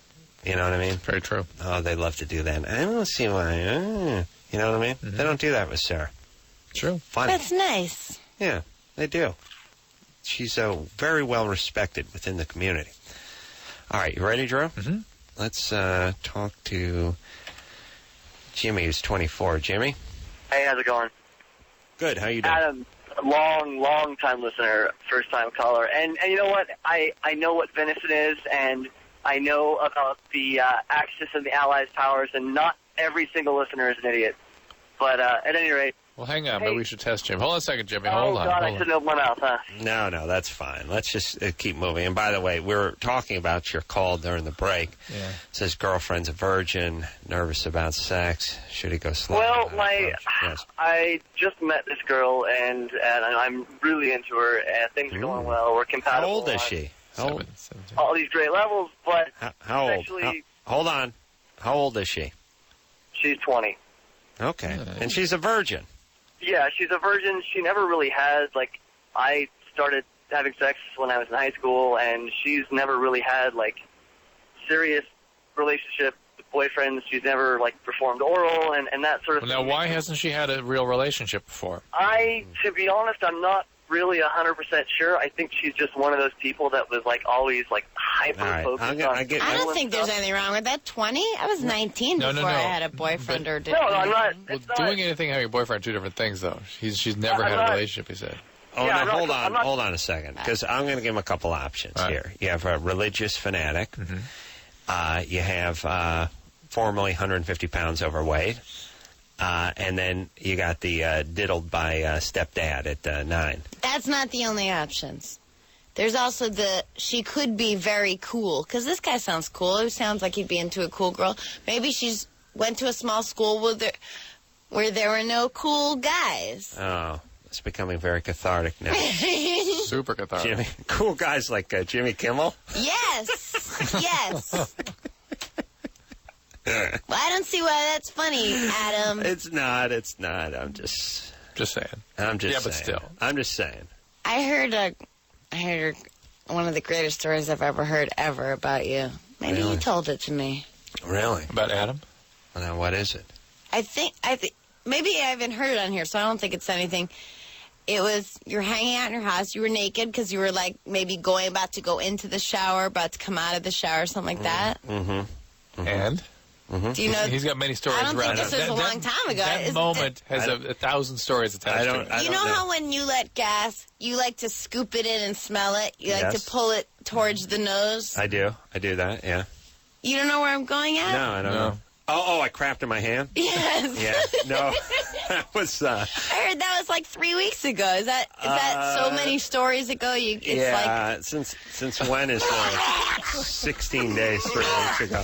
You know what I mean? Very true. Oh, they love to do that. I don't see why. You know what I mean? They don't do that with Sarah. True. Funny. That's nice. Yeah, they do. She's very well respected within the community. All right, you ready, Drew? Mm-hmm. Let's talk to Jimmy, who's 24. Jimmy? Hey, how's it going? Good. How you doing? Adam, long time listener, first time caller. And you know what? I know what venison is, and I know about the Axis and the Allies' powers, and not every single listener is an idiot. But at any rate... Well, hang on. Maybe we should test Jim. Hold on a second, Jimmy. Oh, Hold on. God, I should know one else, huh? No, that's fine. Let's just keep moving. And by the way, we were talking about your call during the break. Yeah. It says girlfriend's a virgin, nervous about sex. Should he go slow? Well, Yes. I just met this girl, and I'm really into her, and things are going well. We're compatible. How old is on she? all these great levels, but How old? actually, Hold on. How old is she? she's 20. Okay. And she's a virgin. Yeah, she's a virgin. She never really has, I started having sex when I was in high school, and she's never really had, serious relationship with boyfriends. She's never, performed oral and that sort of Now, thing. why hasn't she had a real relationship before? To be honest, I'm not really 100% sure. I think she's just one of those people that was, always, hyper-focused on... I don't think there's anything wrong with that. 20? I was 19 before I had a boyfriend or did No, I'm not... Well, doing anything, having a boyfriend, are two different things, though. She's never had a relationship, he said. Oh, Yeah, no, I'm not- hold on a second, because I'm going to give him a couple options here. You have a religious fanatic. You have formerly 150 pounds overweight. And then you got the diddled by stepdad at 9. That's not the only options. There's also she could be very cool, because this guy sounds cool. He sounds like he'd be into a cool girl. Maybe she's went to a small school where there were no cool guys. Oh, it's becoming very cathartic now. Super cathartic. Jimmy, cool guys like Jimmy Kimmel? Yes. Well, I don't see why that's funny, Adam. It's not. I'm just saying. I'm just saying. But still. I'm just saying. I heard one of the greatest stories I've ever heard about you. Maybe you told it to me. Really? About Adam? Well, now, what is it? I think maybe I haven't heard it on here, so I don't think it's anything. It was you're hanging out in your house. You were naked because you were maybe about to go into the shower, about to come out of the shower, something like that. And? Do you know? He's got many stories I don't around think this was a long time ago. That moment has 1,000 stories attached to it. You know how when you let gas, you like to scoop it in and smell it? You like Yes. to pull it towards the nose? I do that, yeah. You don't know where I'm going at? No, I don't know. Oh, I crapped in my hand? Yes. Yeah, no, that was... I heard that was like 3 weeks ago. Is that so many stories ago? Since when is 16 days, 3 weeks ago?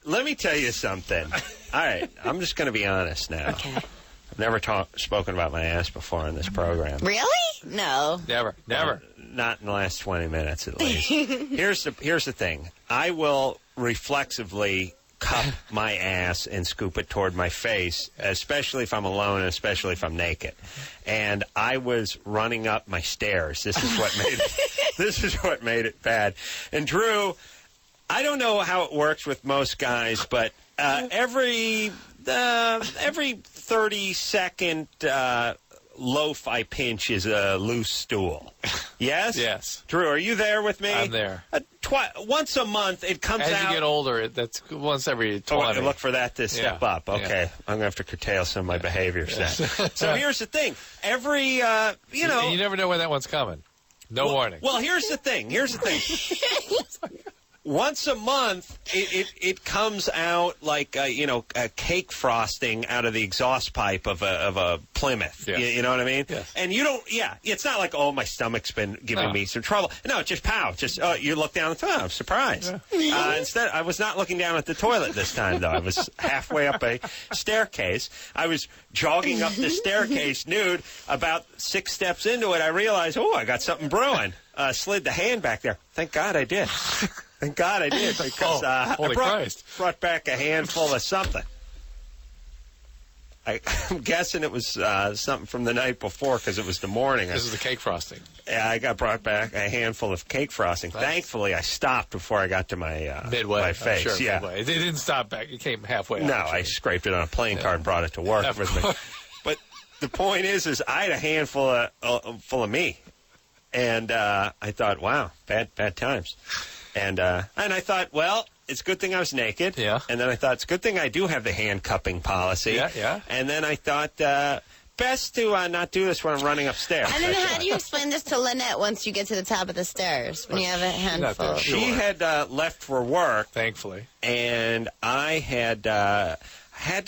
Let me tell you something. All right, I'm just going to be honest now. Okay. I've never spoken about my ass before on this program. Really? No. Never. Not in the last 20 minutes, at least. Here's the thing. I will reflexively cup my ass and scoop it toward my face, especially if I'm alone and especially if I'm naked. And I was running up my stairs. This is what made it bad. And Drew, I don't know how it works with most guys, but every 30-second loaf I pinch is a loose stool. Yes? Yes. Drew, are you there with me? I'm there. Once a month, it comes out. As you get older, that's once every 20. Look for that to step up. Okay. Yeah. I'm going to have to curtail some of my behaviors then. So here's the thing. You never know when that one's coming. No warning. Well, here's the thing. Once a month, it comes out like a cake frosting out of the exhaust pipe of a Plymouth. Yes. You know what I mean? Yes. And you don't. Yeah, it's not like my stomach's been giving me some trouble. No, just pow. Just you look down and I'm surprised. Yeah. Instead, I was not looking down at the toilet this time though. I was halfway up a staircase. I was jogging up the staircase nude. About 6 steps into it, I realized, I got something brewing. Slid the hand back there. Thank God I did. Thank God I did, because I brought back a handful of something. I'm guessing it was something from the night before, because it was the morning. This is the cake frosting. Yeah, I brought back a handful of cake frosting. Nice. Thankfully, I stopped before I got to my midway. My face. Sure, yeah, midway. It didn't stop back. It came halfway. No, I scraped it on a playing card and brought it to work with me. But the point is I had a handful full of me, and I thought, wow, bad times. And I thought, well, it's a good thing I was naked. Yeah. And then I thought, it's a good thing I do have the hand cupping policy. Yeah. And then I thought, best to not do this when I'm running upstairs. And then how do you explain this to Lynette once you get to the top of the stairs, when you have a handful? She had left for work. Thankfully. And I had to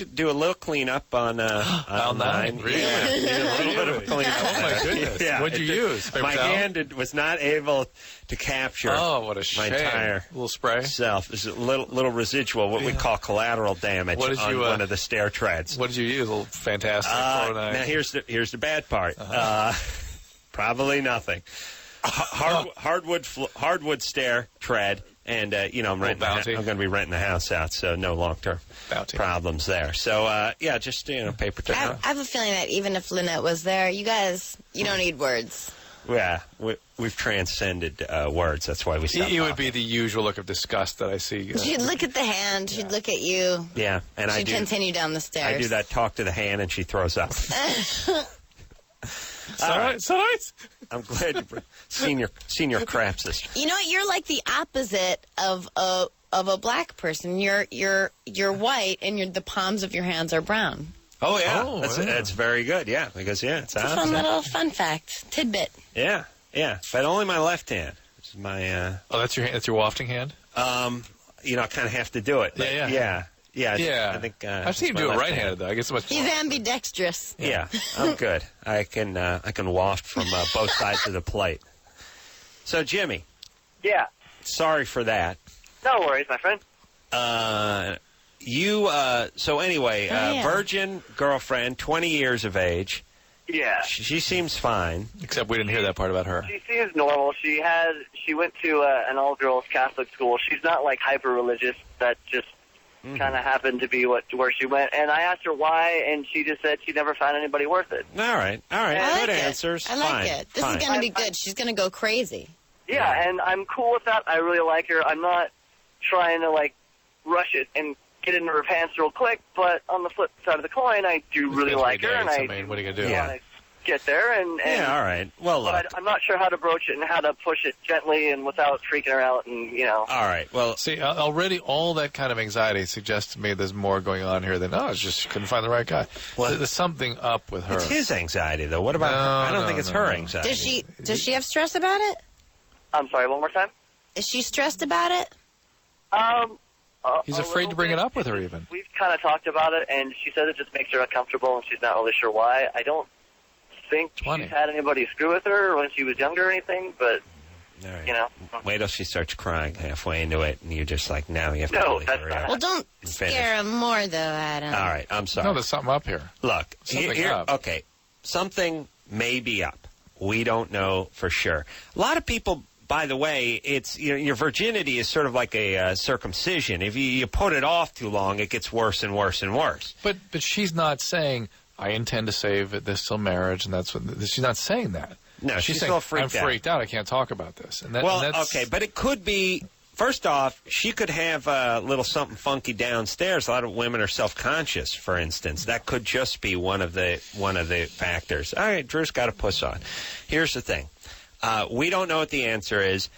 do a little cleanup on 9. Really? Yeah, a little bit of a cleanup. Oh, my goodness. Yeah, What'd you use? My hand was not able to capture what a shame. my entire little spray self. There's a little residual, what we call collateral damage on one of the stair treads. What did you use? A little fantastic. Now, here's the bad part. Probably nothing. Hardwood stair tread. And, I'm going to be renting the house out, so no long-term problems there. So, just, paper towel. I have a feeling that even if Lynette was there, you guys, you don't need words. Yeah, we've transcended words. That's why we stopped. It would be the usual look of disgust that I see. She'd look at the hand. She'd look at you. Yeah, and she'd continue down the stairs. I do that talk to the hand, and she throws up. Sorry. I'm glad you seen your craps this. You know, you're like the opposite of a black person. You're white, and the palms of your hands are brown. Oh yeah, that's very good. Yeah, because it's a fun little fun fact tidbit. Yeah, but only my left hand. This is my. That's your hand. That's your wafting hand. I kind of have to do it. Yeah. I think I've seen him do it right-handed though. I guess he's ambidextrous. Yeah, I'm good. I can waft from both sides of the plate. So Jimmy. Yeah. Sorry for that. No worries, my friend. Virgin girlfriend, 20 years of age. Yeah. She seems fine. Except we didn't hear that part about her. She seems normal. She went to an all-girls Catholic school. She's not like hyper-religious. That just kind of happened to be where she went. And I asked her why, and she just said she never found anybody worth it. All right. Good answers. I like it. This is going to be good. She's going to go crazy. Yeah, and I'm cool with that. I really like her. I'm not trying to, rush it and get into her pants real quick, but on the flip side of the coin, I do really like her, and I what are you going to do? want to get there, and Yeah, all right. Well, look. but I'm not sure how to broach it and how to push it gently and without freaking her out, and All right. Well, see, already all that kind of anxiety suggests to me there's more going on here than it's just she couldn't find the right guy. Well, there's something up with her. It's his anxiety, though. What about her? I don't think it's her anxiety. Does she have stress about it? I'm sorry, one more time? Is she stressed about it? He's afraid to bring it up with her, even. We've kind of talked about it, and she says it just makes her uncomfortable, and she's not really sure why. I don't think she's had anybody screw with her when she was younger or anything, but, All right. you know. Wait till she starts crying halfway into it, and you're just like, now you have to No, really that's hurry not. up. Well, don't and finish. scare him more, though, Adam. All right, I'm sorry. No, there's something up here. Look, Something up. Okay, something may be up. We don't know for sure. A lot of people, by the way, it's your virginity is sort of like a circumcision. If you put it off too long, it gets worse and worse and worse. But she's not saying, I intend to save this till marriage, and that's what. She's not saying that. No, she's saying, still freaked out. I'm freaked out. I can't talk about this. And that's, okay, but it could be. First off, she could have a little something funky downstairs. A lot of women are self-conscious, for instance. That could just be one of the factors. All right, Drew's got a puss on. Here's the thing. We don't know what the answer is.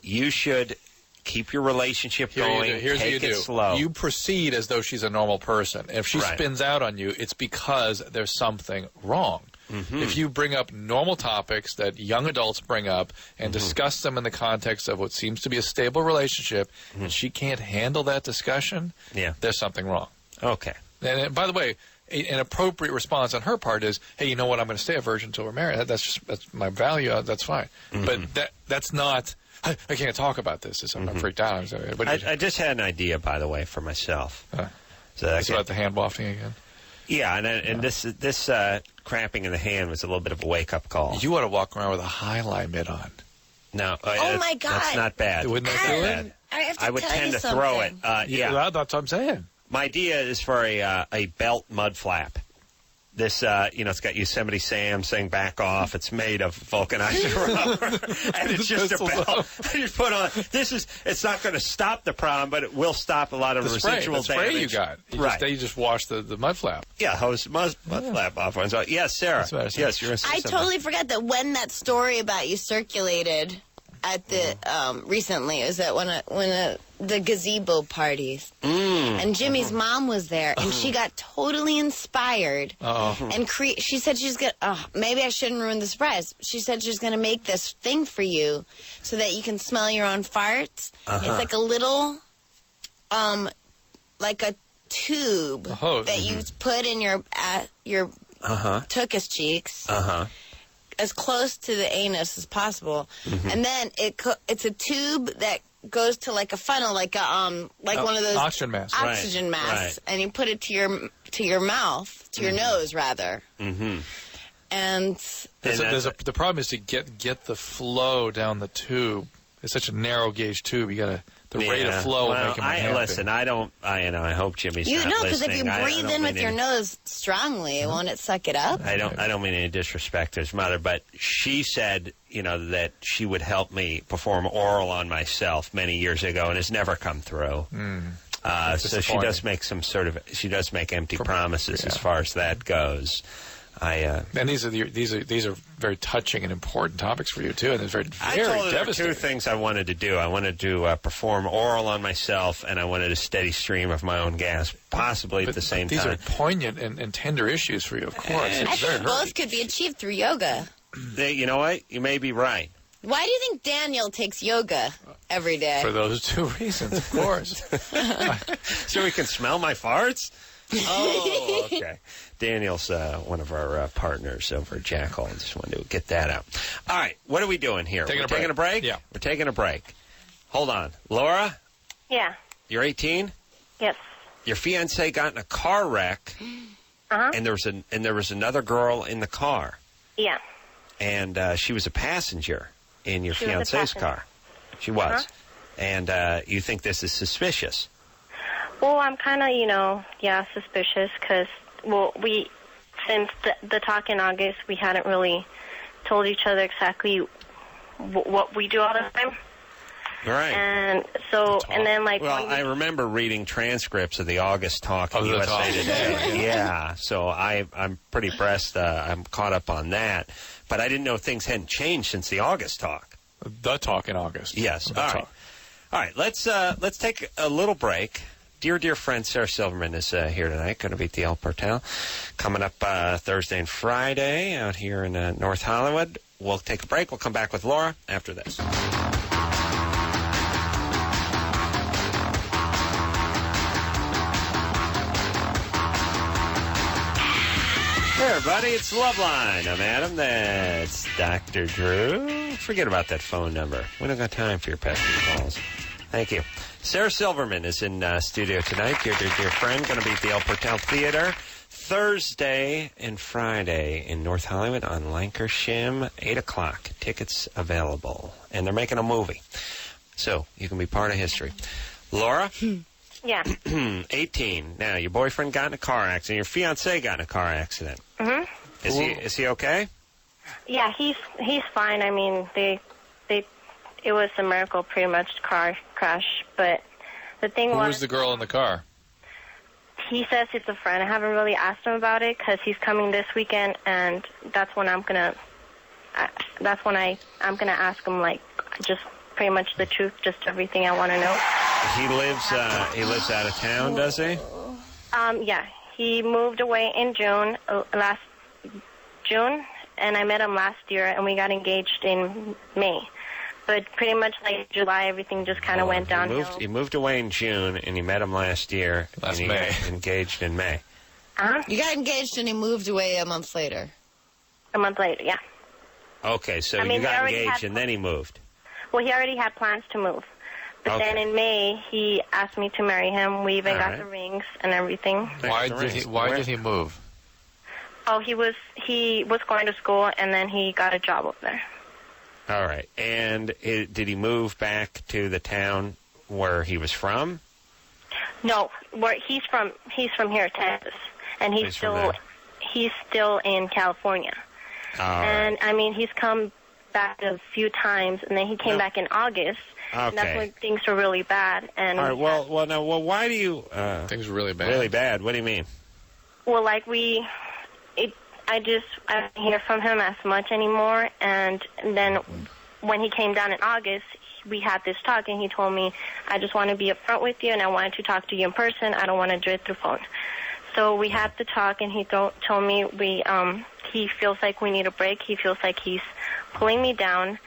You should keep your relationship going. Here's take what you it do. slow. You proceed as though she's a normal person. If she Right. spins out on you, it's because there's something wrong. Mm-hmm. If you bring up normal topics that young adults bring up and discuss them in the context of what seems to be a stable relationship, and she can't handle that discussion, there's something wrong. Okay. And by the way, an appropriate response on her part is, hey, you know what, I'm going to stay a virgin until we're married. That's my value. That's fine. But that's not, I can't talk about this. I'm freaked out. I'm sorry. I just had an idea, by the way, for myself. So it's about the hand wafting again? Yeah, and this cramping in the hand was a little bit of a wake-up call. You ought to walk around with a highlight mitt on. No. Oh, my God. That's not bad. Wouldn't that do it? I have to I would tell tend you to throw it. something. Yeah. That's what I'm saying. My idea is for a belt mud flap. This, it's got Yosemite Sam saying back off. It's made of vulcanized rubber. And it's just a belt. You put on, it's not going to stop the problem, but it will stop a lot of residual spray damage. you got. You just wash the mud flap. Yeah, hose mud flap off. So, yes, Sarah. Yes, you're going to say I something. totally forgot that when that story about you circulated at the recently, it was at one of the gazebo parties, and Jimmy's mom was there, and she got totally inspired. And she said she's gonna. Maybe I shouldn't ruin the surprise. She said she's gonna make this thing for you so that you can smell your own farts. It's like a little, like a tube that you put in your tuchus cheeks. As close to the anus as possible, and then it's a tube that goes to like a funnel, like a one of those oxygen masks, Right. and you put it to your mouth, to your nose rather. And the problem is to get the flow down the tube. It's such a narrow gauge tube. You got the rate of flow will make him unhappy. Listen, I hope Jimmy's not because listening. if you breathe in with your nose strongly, won't it suck it up? I don't mean any disrespect to his mother, but she said, that she would help me perform oral on myself many years ago, and has never come through. So she does make empty promises as far as that goes. And these are very touching and important topics for you too, and it's very I told her there were devastating. two things I wanted to do. I wanted to perform oral on myself, and I wanted a steady stream of my own gas, possibly at the same these time. are poignant and tender issues for you, of course. I think both could be achieved through yoga. You know what? You may be right. Why do you think Daniel takes yoga every day? For those two reasons, of course. So he can smell my farts? Oh, okay. Daniel's one of our partners over at Jackal. I just wanted to get that out. All right, what are we doing here? Taking a break? Yeah. We're taking a break. Hold on. Laura, Yeah. you're 18? Yes. Your fiancé got in a car wreck, and there was another girl in the car, Yeah. and she was a passenger in your She was a fiancé's passenger. car. She was. And you think this is suspicious? Well, I'm kind of, suspicious because, since the talk in August, we hadn't really told each other exactly what we do all the time. Right. And so, and then like... Well, I remember reading transcripts of the August talk in USA Today. Yeah, so I'm pretty impressed. I'm caught up on that. But I didn't know things hadn't changed since the August talk. The talk in August. Yes. All right. Let's take a little break. Dear friend Sarah Silverman is here tonight, going to be at the El Portal. Coming up Thursday and Friday out here in North Hollywood. We'll take a break. We'll come back with Laura after this. Hey, everybody, it's Loveline. I'm Adam. That's Dr. Drew. Forget about that phone number. We don't got time for your pesky calls. Thank you. Sarah Silverman is in studio tonight. Dear friend, going to be at the El Portal Theater Thursday and Friday in North Hollywood on Lancashire, 8 o'clock. Tickets available. And they're making a movie. So you can be part of history. Laura? Yeah. 18. Now, your boyfriend got in a car accident. Your fiancé got in a car accident. Mm-hmm. Is he okay? Yeah, he's fine. I mean, it was a miracle, pretty much, car crash. But the thing Who was the girl in the car? He says it's a friend. I haven't really asked him about it because he's coming this weekend, and that's when I'm gonna ask him, like, just pretty much the truth, just everything I want to know. He lives out of town, does he? Yeah. He moved away in last June, and I met him last year, and we got engaged in May. But pretty much like July, everything just kind of went downhill. He moved away in June, and you met him last year. Last and May. Got engaged in May. Uh-huh. You got engaged and he moved away a month later. A month later, yeah. Okay, so you got engaged and then he moved. Well, he already had plans to move. But then in May, he asked me to marry him. We even got the rings and everything. Why did he move? Oh, he was going to school, and then he got a job up there. All right. And did he move back to the town where he was from? No, where he's from here, Texas, and he's still in California. And I mean, he's come back a few times, and then he came back in August. Okay. And that's when things were really bad. And all right. Well, why do you? Things were really bad. Really bad. What do you mean? Well, like I don't hear from him as much anymore. And then when he came down in August, we had this talk, and he told me, I just want to be upfront with you, and I wanted to talk to you in person. I don't want to do it through phone. So we had the talk, and he told me he feels like we need a break. He feels like he's pulling me down,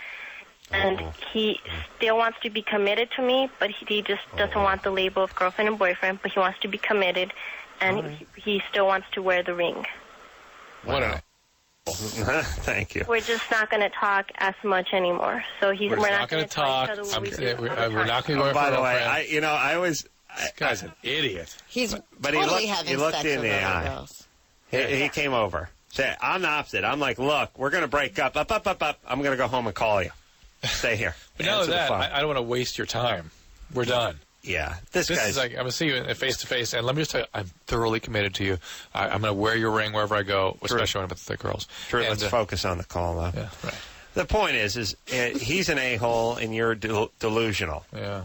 and he still wants to be committed to me, but he just doesn't want the label of girlfriend and boyfriend, but he wants to be committed, and he still wants to wear the ring. What Thank you. We're just not going to talk as much anymore. So we're not going to talk. We're not going to go. By the way, I always. This guy's an idiot. He's but totally he looked in the eye. He came over. Said, I'm the opposite. I'm like, look, we're going to break up. Up. I'm going to go home and call you. Stay here. But not only that, I don't want to waste your time. We're done. Yeah. This is like, I'm going to see you face to face, and let me just tell you, I'm thoroughly committed to you. I'm going to wear your ring wherever I go, especially when I'm with the girls. True. Let's focus on the call, though. Yeah, right. The point is he's an a-hole and you're delusional. Yeah.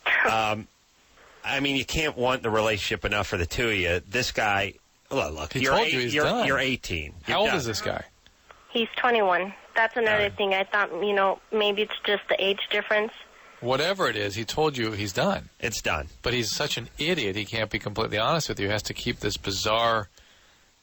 I mean, you can't want the relationship enough for the two of you. This guy, look, he told you he's done. You're 18. How old is this guy? He's 21. That's another thing. I thought, maybe it's just the age difference. Whatever it is, he told you he's done. It's done. But he's such an idiot, he can't be completely honest with you. He has to keep this bizarre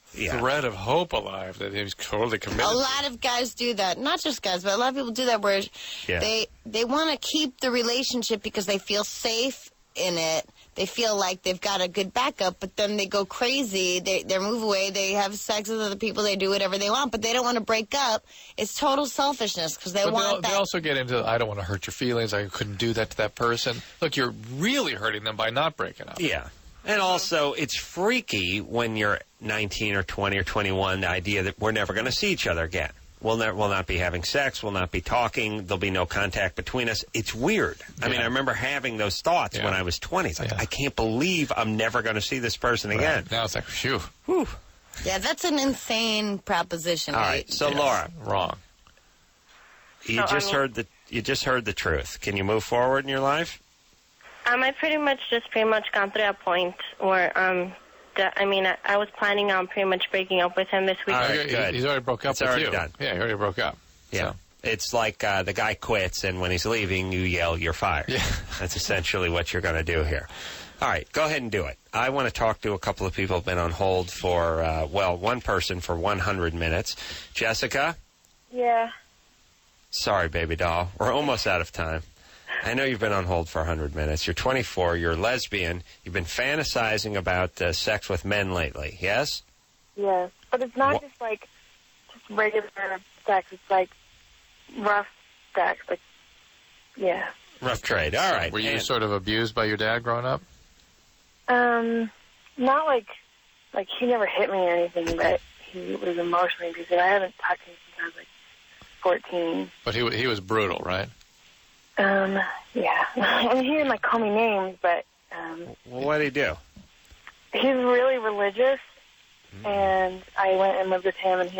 thread of hope alive that he's totally committed. A lot of guys do that. Not just guys, but a lot of people do that where they want to keep the relationship because they feel safe in it. They feel like they've got a good backup, but then they go crazy. They move away. They have sex with other people. They do whatever they want, but they don't want to break up. It's total selfishness because they want that. They also get into, I don't want to hurt your feelings. I couldn't do that to that person. Look, you're really hurting them by not breaking up. Yeah. And also, it's freaky when you're 19 or 20 or 21, the idea that we're never going to see each other again. We'll not be having sex. We'll not be talking. There'll be no contact between us. It's weird. I mean, I remember having those thoughts when I was 20. It's like, I can't believe I'm never going to see this person again. Now it's like, phew. Whew. Yeah, that's an insane proposition. All right. So, Laura. Wrong. You just heard you just heard the truth. Can you move forward in your life? I pretty much gone through a point where I was planning on pretty much breaking up with him this week. All right, good. He's already broke up It's with already you. done. Yeah, he already broke up. Yeah. So. It's like the guy quits, and when he's leaving, you yell, "You're fired." Yeah. That's essentially what you're going to do here. All right, go ahead and do it. I want to talk to a couple of people who have been on hold for, one person for 100 minutes. Jessica? Yeah. Sorry, baby doll. We're almost out of time. I know you've been on hold for 100 minutes. You're 24. You're a lesbian. You've been fantasizing about sex with men lately, yes? Yes. But it's not just regular sex. It's like rough sex. Like, yeah. Rough trade. All right. Were you sort of abused by your dad growing up? Not like he never hit me or anything, but he was emotionally abusive. I haven't talked to him since I was like 14. But he was brutal, right? Yeah. I mean, he didn't call me names, but Well, what did he do? he's really religious, and I went and lived with him, and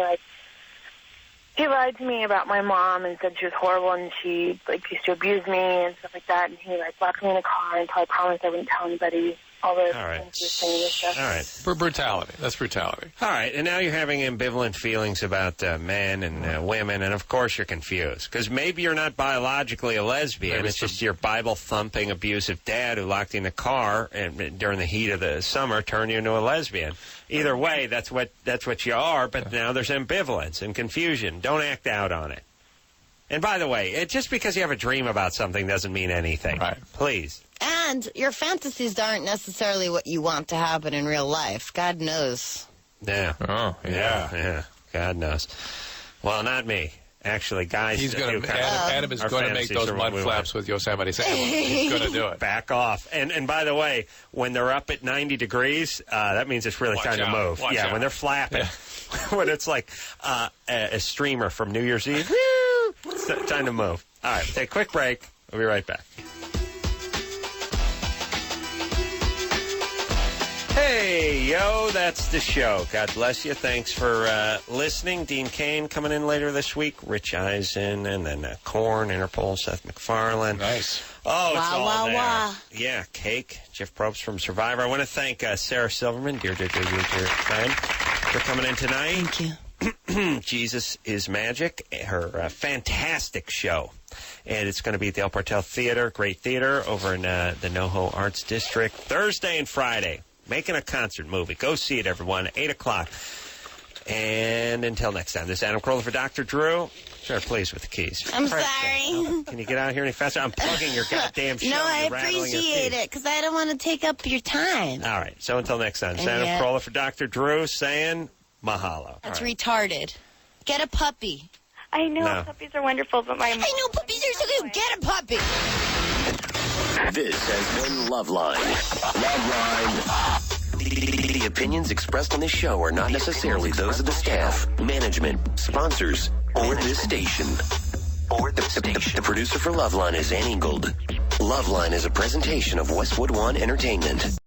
he lied to me about my mom and said she was horrible and she used to abuse me and stuff like that, and he locked me in a car until I promised I wouldn't tell anybody all the things he was saying and stuff. All right. Brutality. That's brutality. All right, and now you're having ambivalent feelings about men and women, and of course you're confused, because maybe you're not biologically a lesbian. Maybe it's just your Bible-thumping, abusive dad who locked you in the car and during the heat of the summer turned you into a lesbian. Either way, that's what you are, but now there's ambivalence and confusion. Don't act out on it. And by the way, just because you have a dream about something doesn't mean anything. Right. Please. And your fantasies aren't necessarily what you want to happen in real life. God knows. Yeah. Oh, Yeah. God knows. Well, not me. Actually, guys. Adam is going to make those mud flaps with Yosemite Sam. He's going to do it. Back off. And by the way, when they're up at 90 degrees, that means it's really time to move. Watch out. When they're flapping. When it's like a streamer from New Year's Eve. It's time to move. All right, take a quick break. We'll be right back. Hey, yo, that's the show. God bless you. Thanks for listening. Dean Cain coming in later this week. Rich Eisen, and then Korn, Interpol, Seth MacFarlane. Nice. Oh, it's Wah, all wah, there. wah. Yeah, Cake, Jeff Probst from Survivor. I want to thank Sarah Silverman, dear friend, for coming in tonight. Thank you. Jesus is Magic, her fantastic show. And it's going to be at the El Portal Theater, great theater, over in the NoHo Arts District, Thursday and Friday. Making a concert movie. Go see it, everyone, 8 o'clock. And until next time, this is Adam Carolla for Dr. Drew. Sure, please, with the keys. I'm sorry. Can you get out here any faster? I'm plugging your goddamn show. No, I You're rattling your appreciate teeth. it, because I don't want to take up your time. All right, so until next time, this is And Adam yet- Carolla for Dr. Drew saying mahalo. That's All right. retarded. Get a puppy. I know No. puppies are wonderful, but my I know puppies are so good. Get a puppy. This has been Loveline. Loveline. The opinions expressed on this show are not necessarily those of the staff, management, sponsors, or this station. The producer for Loveline is Ann Ingold. Loveline is a presentation of Westwood One Entertainment.